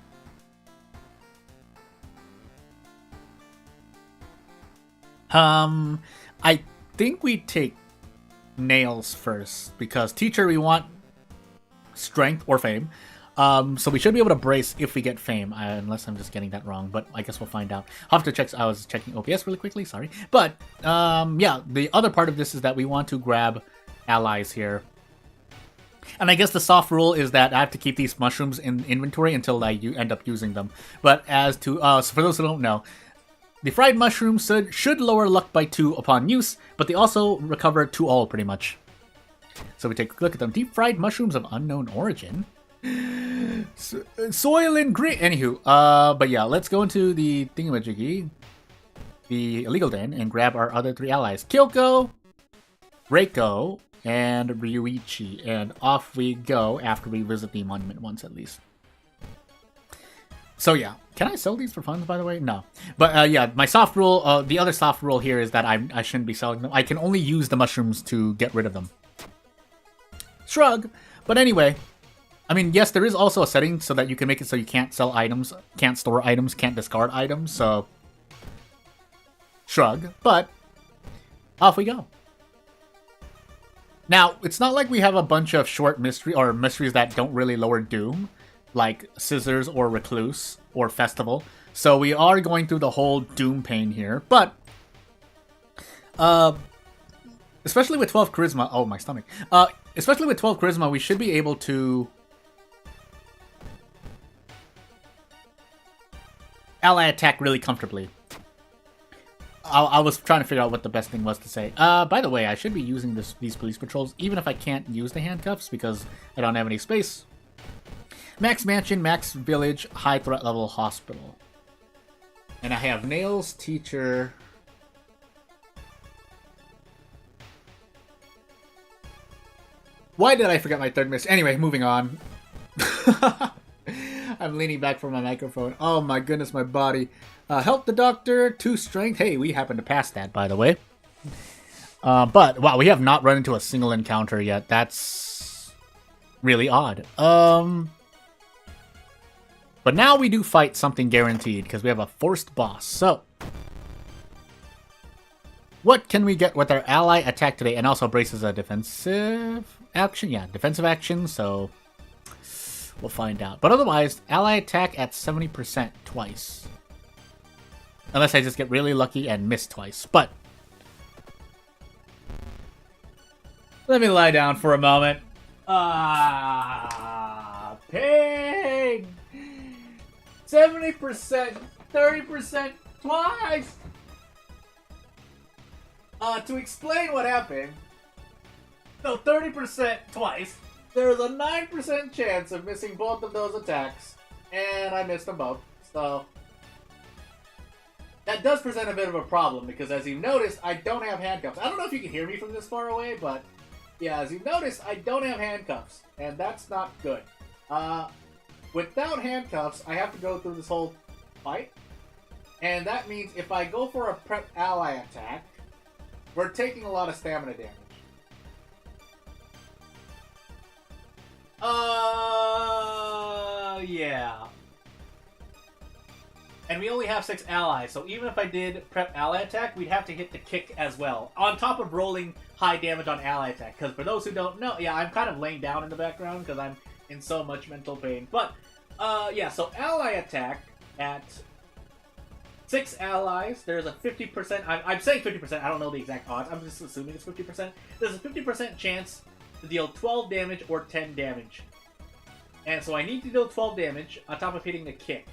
I think we take Nails first, because Teacher we want strength or fame. So we should be able to brace if we get fame, unless I'm just getting that wrong, but I guess we'll find out. I'll have to check. I was checking OPS really quickly, sorry. But, yeah, the other part of this is that we want to grab allies here. And I guess the soft rule is that I have to keep these mushrooms in inventory until I end up using them. But as to, so for those who don't know, the fried mushrooms should lower luck by 2 upon use, but they also recover 2 all pretty much. So we take a look at them. Deep fried mushrooms of unknown origin. Soil and grit. Anywho, but yeah, let's go into the thingamajiggy, the illegal den, and grab our other 3 allies: Kyoko, Reiko, and Ryuichi. And off we go after we visit the monument once at least. So yeah, can I sell these for funds, by the way? No. But yeah, my soft rule, the other soft rule here is that I shouldn't be selling them. I can only use the mushrooms to get rid of them. Shrug. But anyway, I mean, yes, there is also a setting so that you can make it so you can't sell items, can't store items, can't discard items, so shrug, but off we go. Now, it's not like we have a bunch of short mysteries that don't really lower doom, like Scissors or Recluse or Festival, so we are going through the whole doom pain here, but especially with 12 charisma, oh, my stomach, especially with 12 charisma, we should be able to ally attack really comfortably. I was trying to figure out what the best thing was to say. By the way, I should be using these police patrols, even if I can't use the handcuffs, because I don't have any space. Max Mansion, Max Village, High Threat Level Hospital. And I have Nails, Teacher. Why did I forget my third miss? Anyway, moving on. I'm leaning back from my microphone. Oh my goodness, my body. Help the doctor, 2 strength. Hey, we happen to pass that, by the way. But, wow, we have not run into a single encounter yet. That's really odd. But now we do fight something guaranteed, because we have a forced boss. So, what can we get with our ally attack today? And also braces a defensive action. Yeah, defensive action, so we'll find out. But otherwise, ally attack at 70% twice. Unless I just get really lucky and miss twice. But let me lie down for a moment. Pig! 70%, 30% twice! To explain what happened, no, 30% twice, there's a 9% chance of missing both of those attacks, and I missed them both, so... That does present a bit of a problem, because as you've noticed, I don't have handcuffs. I don't know if you can hear me from this far away, but... Yeah, as you've noticed, I don't have handcuffs, and that's not good. Without handcuffs, I have to go through this whole fight, and that means if I go for a prep ally attack, we're taking a lot of stamina damage. Yeah. And we only have 6 allies, so even if I did prep ally attack, we'd have to hit the kick as well, on top of rolling high damage on ally attack. Because for those who don't know, yeah, I'm kind of laying down in the background because I'm in so much mental pain. But, yeah, so ally attack at 6 allies, there's a 50%, I'm saying 50%, I don't know the exact odds, I'm just assuming it's 50%. There's a 50% chance to deal 12 damage or 10 damage. And so I need to deal 12 damage on top of hitting the kick.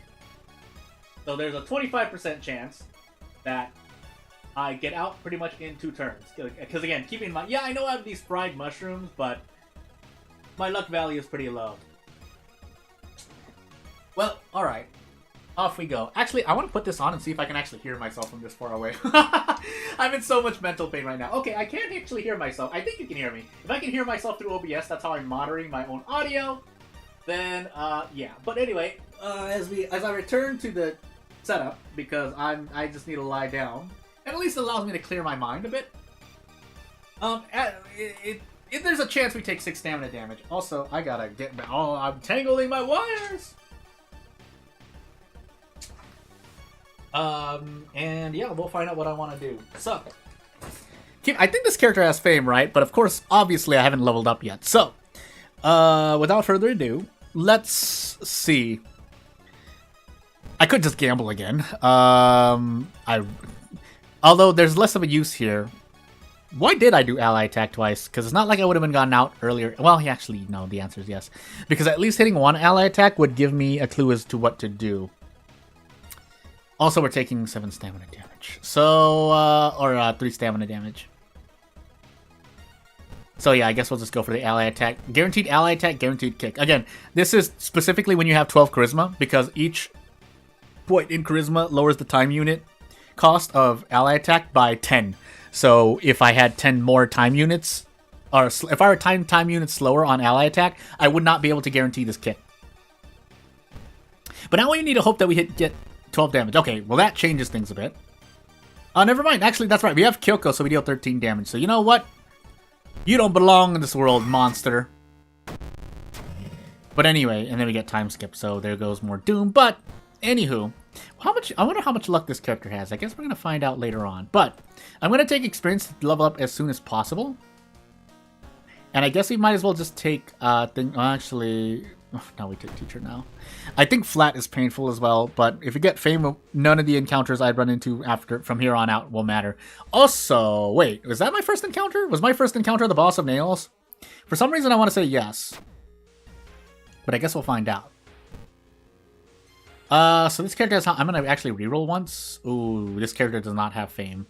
So there's a 25% chance that I get out pretty much in 2 turns. Because again, keep in mind, yeah, I know I have these fried mushrooms, but my luck value is pretty low. Well, alright. Off we go. Actually, I want to put this on and see if I can actually hear myself from this far away. I'm in so much mental pain right now. Okay, I can't actually hear myself. I think you can hear me. If I can hear myself through OBS, that's how I'm monitoring my own audio. Then, yeah. But anyway, as I return to the setup, because I just need to lie down, and at least it allows me to clear my mind a bit. There's a chance we take 6 stamina damage. Also, I gotta get back. Oh, I'm tangling my wires. And yeah, we'll find out what I want to do. So, I think this character has fame, right? But of course, obviously, I haven't leveled up yet. So, without further ado, let's see. I could just gamble again. Although there's less of a use here. Why did I do ally attack twice? Because it's not like I would have been gotten out earlier. Well, actually, no, the answer is yes. Because at least hitting 1 ally attack would give me a clue as to what to do. Also, we're taking 7 stamina damage. So, or 3 stamina damage. So yeah, I guess we'll just go for the ally attack. Guaranteed ally attack, guaranteed kick. Again, this is specifically when you have 12 charisma, because each point in charisma lowers the time unit cost of ally attack by 10. So if I had 10 more time units, or if I were time units slower on ally attack, I would not be able to guarantee this kick. But now we need to hope that we get 12 damage. Okay, well that changes things a bit. Never mind. Actually, that's right. We have Kyoko, so we deal 13 damage. So you know what? You don't belong in this world, monster. But anyway, and then we get time skip, so there goes more doom. But anywho, I wonder how much luck this character has. I guess we're gonna find out later on. But I'm gonna take experience to level up as soon as possible. And I guess we might as well just take actually, no, we take teacher now. I think flat is painful as well, but if we get fame, none of the encounters I'd run into from here on out will matter. Also, wait, was that my first encounter? Was my first encounter the boss of Nails? For some reason I want to say yes. But I guess we'll find out. So this character has, I'm going to actually reroll once. Ooh, this character does not have fame.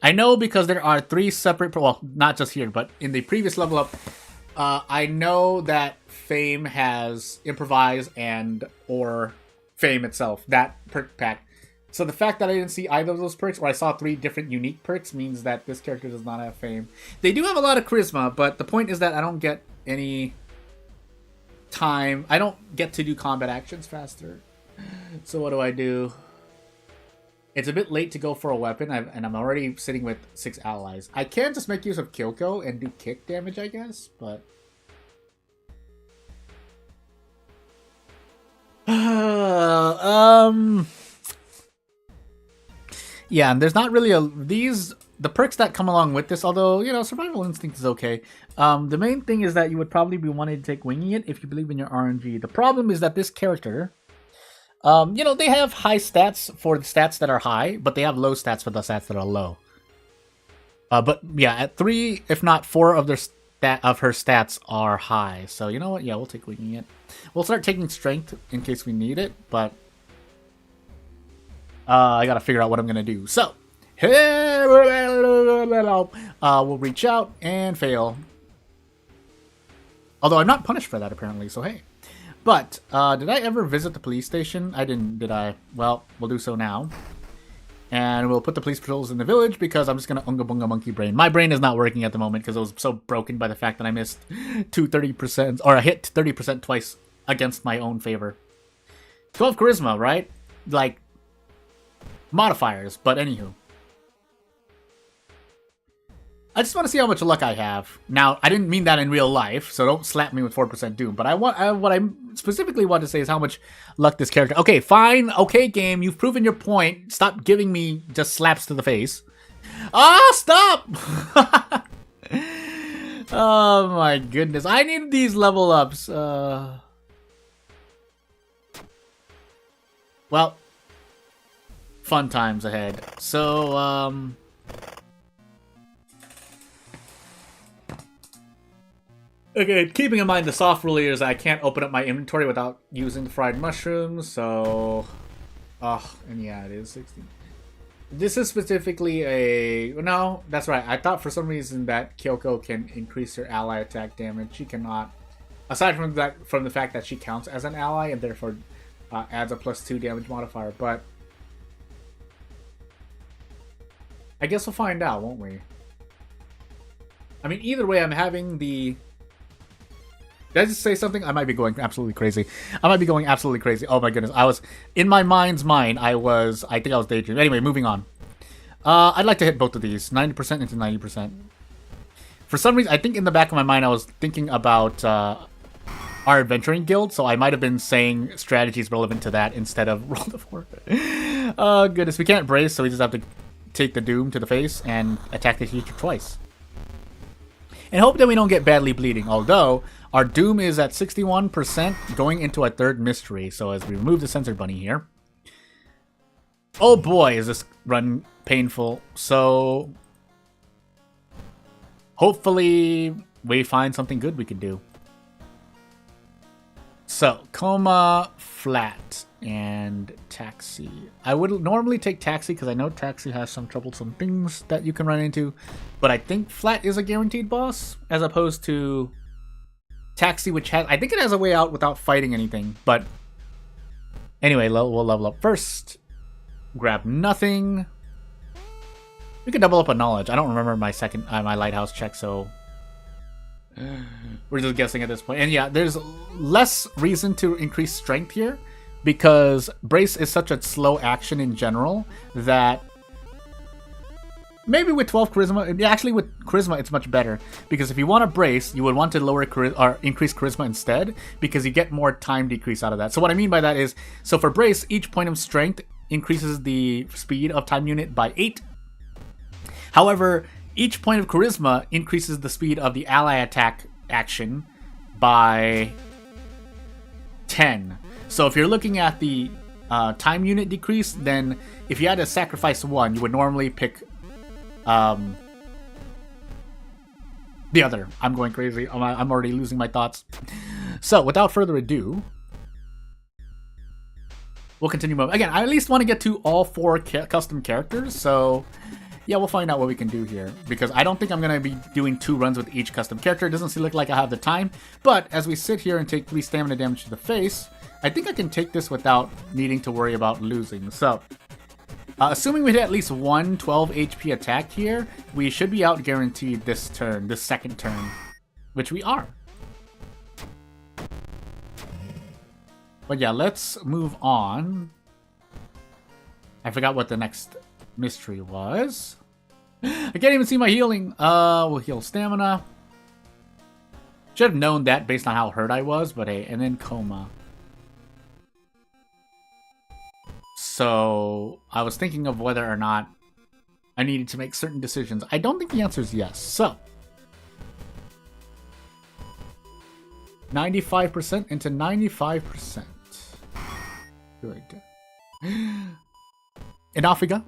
I know because there are 3 separate, well, not just here, but in the previous level up, I know that fame has improvise and or fame itself, that perk pack. So the fact that I didn't see either of those perks, or I saw 3 different unique perks, means that this character does not have fame. They do have a lot of charisma, but the point is that I don't get any time. I don't get to do combat actions faster. So what do I do? It's a bit late to go for a weapon, and I'm already sitting with 6 allies. I can just make use of Kyoko and do kick damage, I guess, but... Yeah, and there's not really the perks that come along with this, although, you know, survival instinct is okay. The main thing is that you would probably be wanting to take winging it if you believe in your RNG. The problem is that this character... you know, they have high stats for the stats that are high, but they have low stats for the stats that are low. But yeah, at 3, if not 4 of her stats are high. So you know what? Yeah, we'll take winging it. We'll start taking strength in case we need it, but I gotta figure out what I'm gonna do. So, we'll reach out and fail. Although I'm not punished for that, apparently, so hey. But, did I ever visit the police station? I didn't, did I? Well, we'll do so now. And we'll put the police patrols in the village because I'm just going to unga bunga monkey brain. My brain is not working at the moment because it was so broken by the fact that I missed 30%, or I hit 30% twice against my own favor. 12 charisma, right? Like, modifiers, but anywho. I just want to see how much luck I have. Now, I didn't mean that in real life, so don't slap me with 4% doom. But what I specifically want to say is how much luck this character... Okay, fine. Okay, game. You've proven your point. Stop giving me just slaps to the face. Ah, stop! Oh, my goodness. I need these level ups. Well... Fun times ahead. So, okay, keeping in mind the soft rule is I can't open up my inventory without using the fried mushrooms, so... Oh, and yeah, it is 16. This is specifically a... No, that's right. I thought for some reason that Kyoko can increase her ally attack damage. She cannot. Aside from that, from the fact that she counts as an ally and therefore adds a +2 damage modifier, but... I guess we'll find out, won't we? I mean, either way, I'm having the... Did I just say something? I might be going absolutely crazy. I might be going absolutely crazy. Oh my goodness. I was, in my mind's mind, I think I was daydreaming. Anyway, moving on. I'd like to hit both of these. 90% into 90%. For some reason, I think in the back of my mind, I was thinking about our adventuring guild, so I might have been saying strategies relevant to that instead of roll the 4. Oh goodness, we can't brace, so we just have to take the doom to the face and attack the teacher twice. And hope that we don't get badly bleeding, although... Our doom is at 61% going into a third mystery. So as we remove the censored bunny here. Oh boy, is this run painful. So hopefully we find something good we can do. So coma, flat, and taxi. I would normally take taxi because I know taxi has some troublesome things that you can run into. But I think flat is a guaranteed boss as opposed to... Taxi, which has... I think it has a way out without fighting anything, but... Anyway, we'll level up first. Grab nothing. We can double up a knowledge. I don't remember my my lighthouse check, so... We're just guessing at this point. And yeah, there's less reason to increase strength here, because Brace is such a slow action in general, that... Maybe with 12 charisma, actually with charisma it's much better, because if you want to brace, you would want to lower or increase charisma instead, because you get more time decrease out of that. So what I mean by that is, so for brace, each point of strength increases the speed of time unit by 8. However, each point of charisma increases the speed of the ally attack action by 10. So if you're looking at the time unit decrease, then if you had to sacrifice 1, you would normally pick the other. I'm going crazy. I'm already losing my thoughts. So, without further ado, we'll continue moving. Again, I at least want to get to all 4 custom characters, so yeah, we'll find out what we can do here. Because I don't think I'm going to be doing 2 runs with each custom character. It doesn't look like I have the time. But as we sit here and take 3 stamina damage to the face, I think I can take this without needing to worry about losing. So... assuming we hit at least 1 12 HP attack here, we should be out guaranteed this turn, this second turn, which we are. But yeah, let's move on. I forgot what the next mystery was. I can't even see my healing. We'll heal stamina. Should have known that based on how hurt I was, but hey, and then coma. So, I was thinking of whether or not I needed to make certain decisions. I don't think the answer is yes. So, 95% into 95%. Good. And off we go.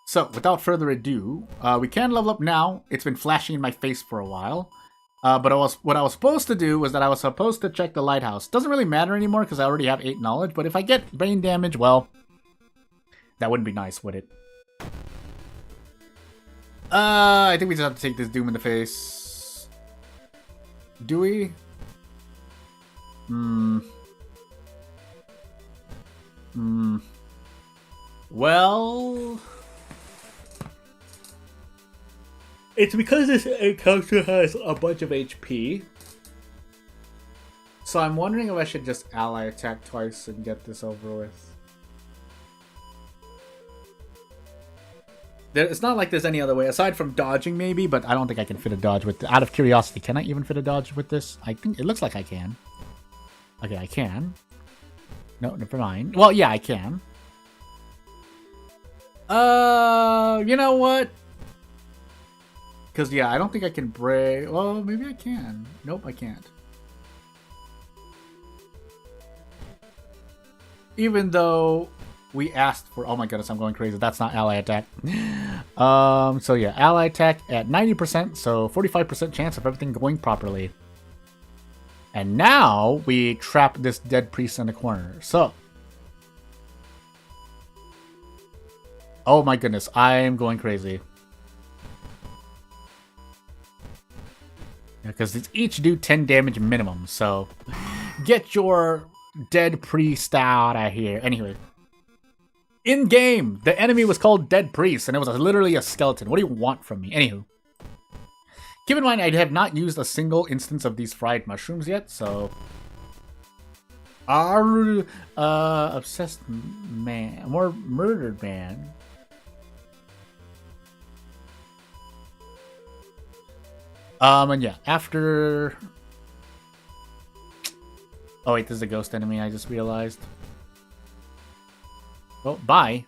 So, without further ado, we can level up now. It's been flashing in my face for a while. But what I was supposed to do was that I was supposed to check the lighthouse. Doesn't really matter anymore because I already have 8 knowledge. But if I get brain damage, well, that wouldn't be nice, would it? I think we just have to take this doom in the face. Do we? Well, it's because this encounter has a bunch of HP. So I'm wondering if I should just ally attack twice and get this over with. It's not like there's any other way aside from dodging, maybe, but I don't think I can fit a dodge with. Out of curiosity, can I even fit a dodge with this? I think it looks like I can. Okay, I can. No, never mind. Well, yeah, I can. You know what? Because, yeah, I don't think I can break. Well, maybe I can. Nope, I can't. Even though we asked for... Oh my goodness, I'm going crazy. That's not ally attack. So, yeah, ally attack at 90%. So, 45% chance of everything going properly. And now we trap this dead priest in the corner. So... Oh my goodness, I am going crazy. Because it's each do 10 damage minimum, so... Get your dead priest out of here. Anyway. In game, the enemy was called Dead Priest, and it was literally a skeleton. What do you want from me? Anywho. Keep in mind, I have not used a single instance of these fried mushrooms yet, so... Obsessed man. More murdered man. And yeah, after... Oh wait, this is a ghost enemy, I just realized. Well, bye.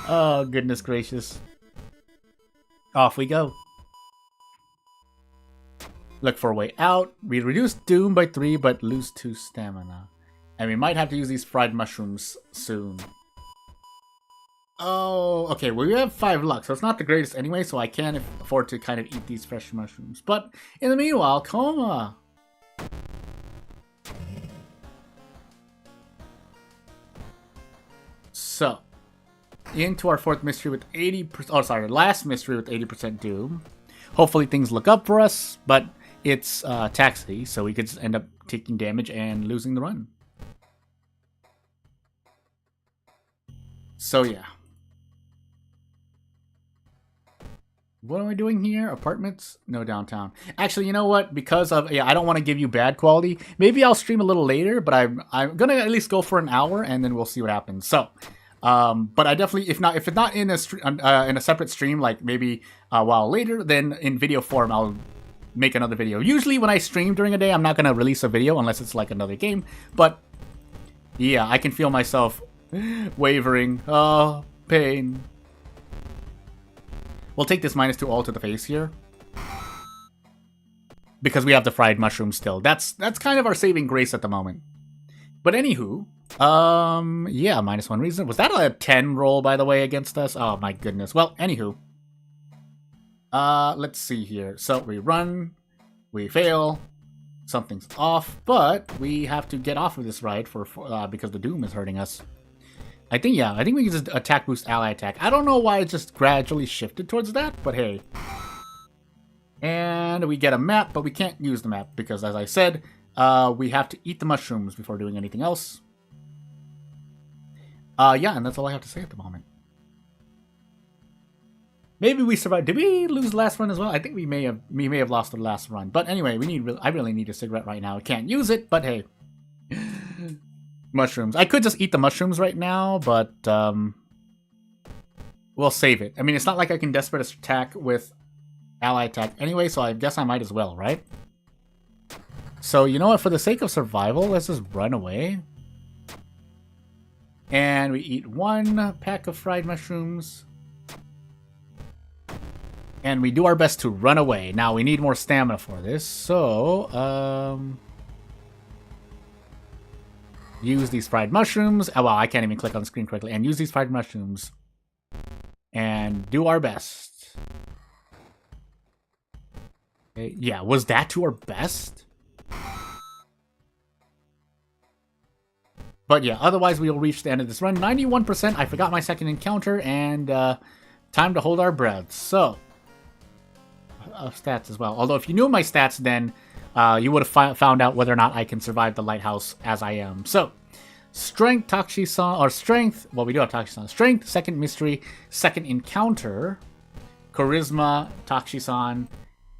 Oh, goodness gracious. Off we go. Look for a way out. We reduce Doom by 3, but lose 2 stamina. And we might have to use these fried mushrooms soon. Oh, okay, well, we have 5 luck, so it's not the greatest anyway, so I can afford to kind of eat these fresh mushrooms. But in the meanwhile, coma. So, into our 4th mystery with 80%, oh sorry, last mystery with 80% Doom. Hopefully things look up for us, but it's taxi, so we could just end up taking damage and losing the run. So yeah. What am I doing here? Apartments? No, downtown. Actually, you know what? Because of, yeah, I don't want to give you bad quality. Maybe I'll stream a little later, but I'm gonna at least go for an hour, and then we'll see what happens. So, but I definitely, if it's not in a separate stream, like maybe a while later, then in video form, I'll make another video. Usually, when I stream during a day, I'm not gonna release a video unless it's like another game. But yeah, I can feel myself wavering. Oh, pain. We'll take this -2 all to the face here. Because we have the fried mushrooms still. That's kind of our saving grace at the moment. But anywho, yeah, -1 reason. Was that a 10 roll, by the way, against us? Oh my goodness. Well, anywho. Let's see here. So we run, we fail, something's off, but we have to get off of this ride because the Doom is hurting us. I think we can just attack boost ally attack. I don't know why it just gradually shifted towards that, but hey. And we get a map, but we can't use the map because, as I said, we have to eat the mushrooms before doing anything else. Yeah, and that's all I have to say at the moment. Maybe we survived. Did we lose the last run as well? I think we may have lost the last run. But anyway, I really need a cigarette right now. I can't use it, but hey. Mushrooms. I could just eat the mushrooms right now, but we'll save it. I mean, it's not like I can desperate attack with ally attack anyway, so I guess I might as well, right? So, you know what? For the sake of survival, let's just run away. And we eat 1 pack of fried mushrooms. And we do our best to run away. Now, we need more stamina for this, so, use these fried mushrooms. Oh, well, I can't even click on the screen correctly. And use these fried mushrooms. And do our best. Okay, yeah, was that to our best? But yeah, otherwise we will reach the end of this run. 91%, I forgot my second encounter, and time to hold our breath. So, stats as well. Although if you knew my stats, then you would have found out whether or not I can survive the lighthouse as I am. So, strength, Tachi-san, or strength, well, we do have Tachi-san. Strength, second mystery, second encounter, charisma, Tachi-san,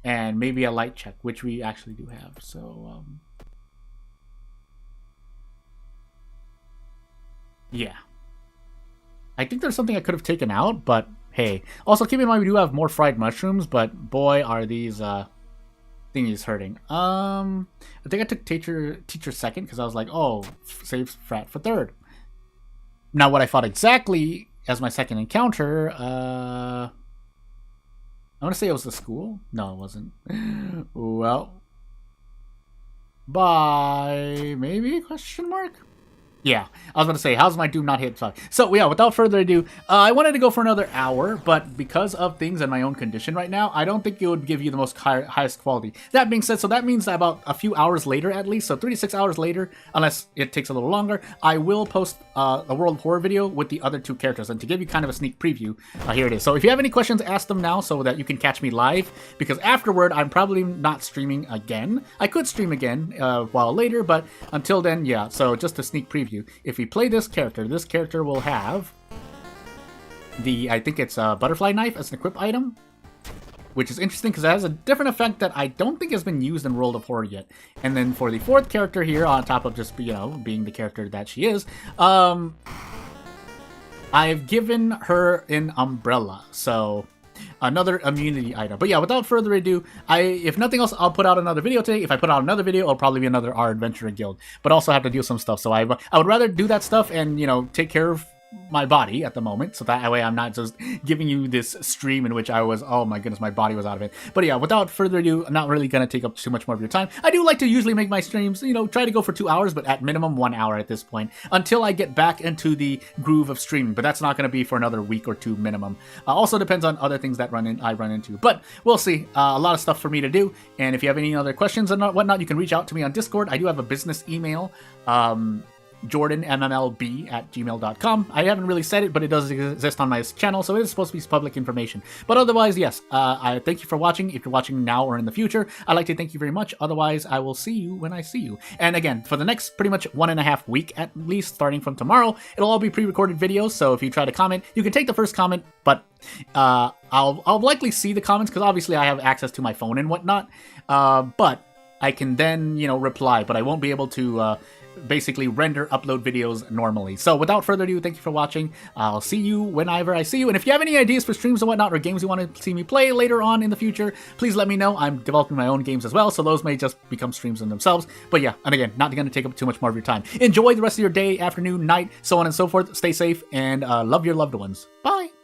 and maybe a light check, which we actually do have. So, yeah. I think there's something I could have taken out, but hey. Also, keep in mind we do have more fried mushrooms, but boy, are these thingies hurting. I think I took teacher second because I was like, oh, save frat for third. Now, what I fought exactly as my second encounter, I want to say it was the school. No, it wasn't. Well, bye, maybe? Question mark. Yeah, I was about to say, how's my Doom not hit? So yeah, without further ado, I wanted to go for another hour, but because of things in my own condition right now, I don't think it would give you the most highest quality. That being said, so that means that about a few hours later at least, so 3 to 6 hours later, unless it takes a little longer, I will post a World of Horror video with the other two characters. And to give you kind of a sneak preview, here it is. So if you have any questions, ask them now so that you can catch me live, because afterward, I'm probably not streaming again. I could stream again while later, but until then, yeah, so just a sneak preview. If we play this character will have the, I think it's a butterfly knife as an equip item, which is interesting because it has a different effect that I don't think has been used in World of Horror yet. And then for the fourth character here, on top of just, you know, being the character that she is, I've given her an umbrella, so another immunity item. But yeah, without further ado, if nothing else, I'll put out another video today. If I put out another video, it'll probably be another Our Adventure Guild. But also have to do some stuff. So I would rather do that stuff and, you know, take care of my body at the moment, so that way I'm not just giving you this stream in which I was, oh my goodness, my body was out of it. But yeah, without further ado, I'm not really going to take up too much more of your time. I do like to usually make my streams, you know, try to go for 2 hours, but at minimum 1 hour at this point, until I get back into the groove of streaming. But that's not going to be for another week or two minimum. Also depends on other things that I run into. But we'll see. A lot of stuff for me to do. And if you have any other questions and whatnot, you can reach out to me on Discord. I do have a business email. jordanmmlb@gmail.com. I haven't really said it, but it does exist on my channel, so it is supposed to be public information. But otherwise, yes, I thank you for watching. If you're watching now or in the future, I'd like to thank you very much. Otherwise, I will see you when I see you. And again, for the next pretty much 1.5 weeks, at least starting from tomorrow, it'll all be pre-recorded videos, so if you try to comment, you can take the first comment, but I'll likely see the comments, because obviously I have access to my phone and whatnot, but I can then, you know, reply, but I won't be able to basically upload videos normally. So without further ado, thank you for watching. I'll see you whenever I see you. And if you have any ideas for streams and whatnot, or games you want to see me play later on in the future, please let me know. I'm developing my own games as well, so those may just become streams in themselves. But yeah, and again, not going to take up too much more of your time. Enjoy the rest of your day, afternoon, night, so on and so forth. Stay safe, and love your loved ones. Bye!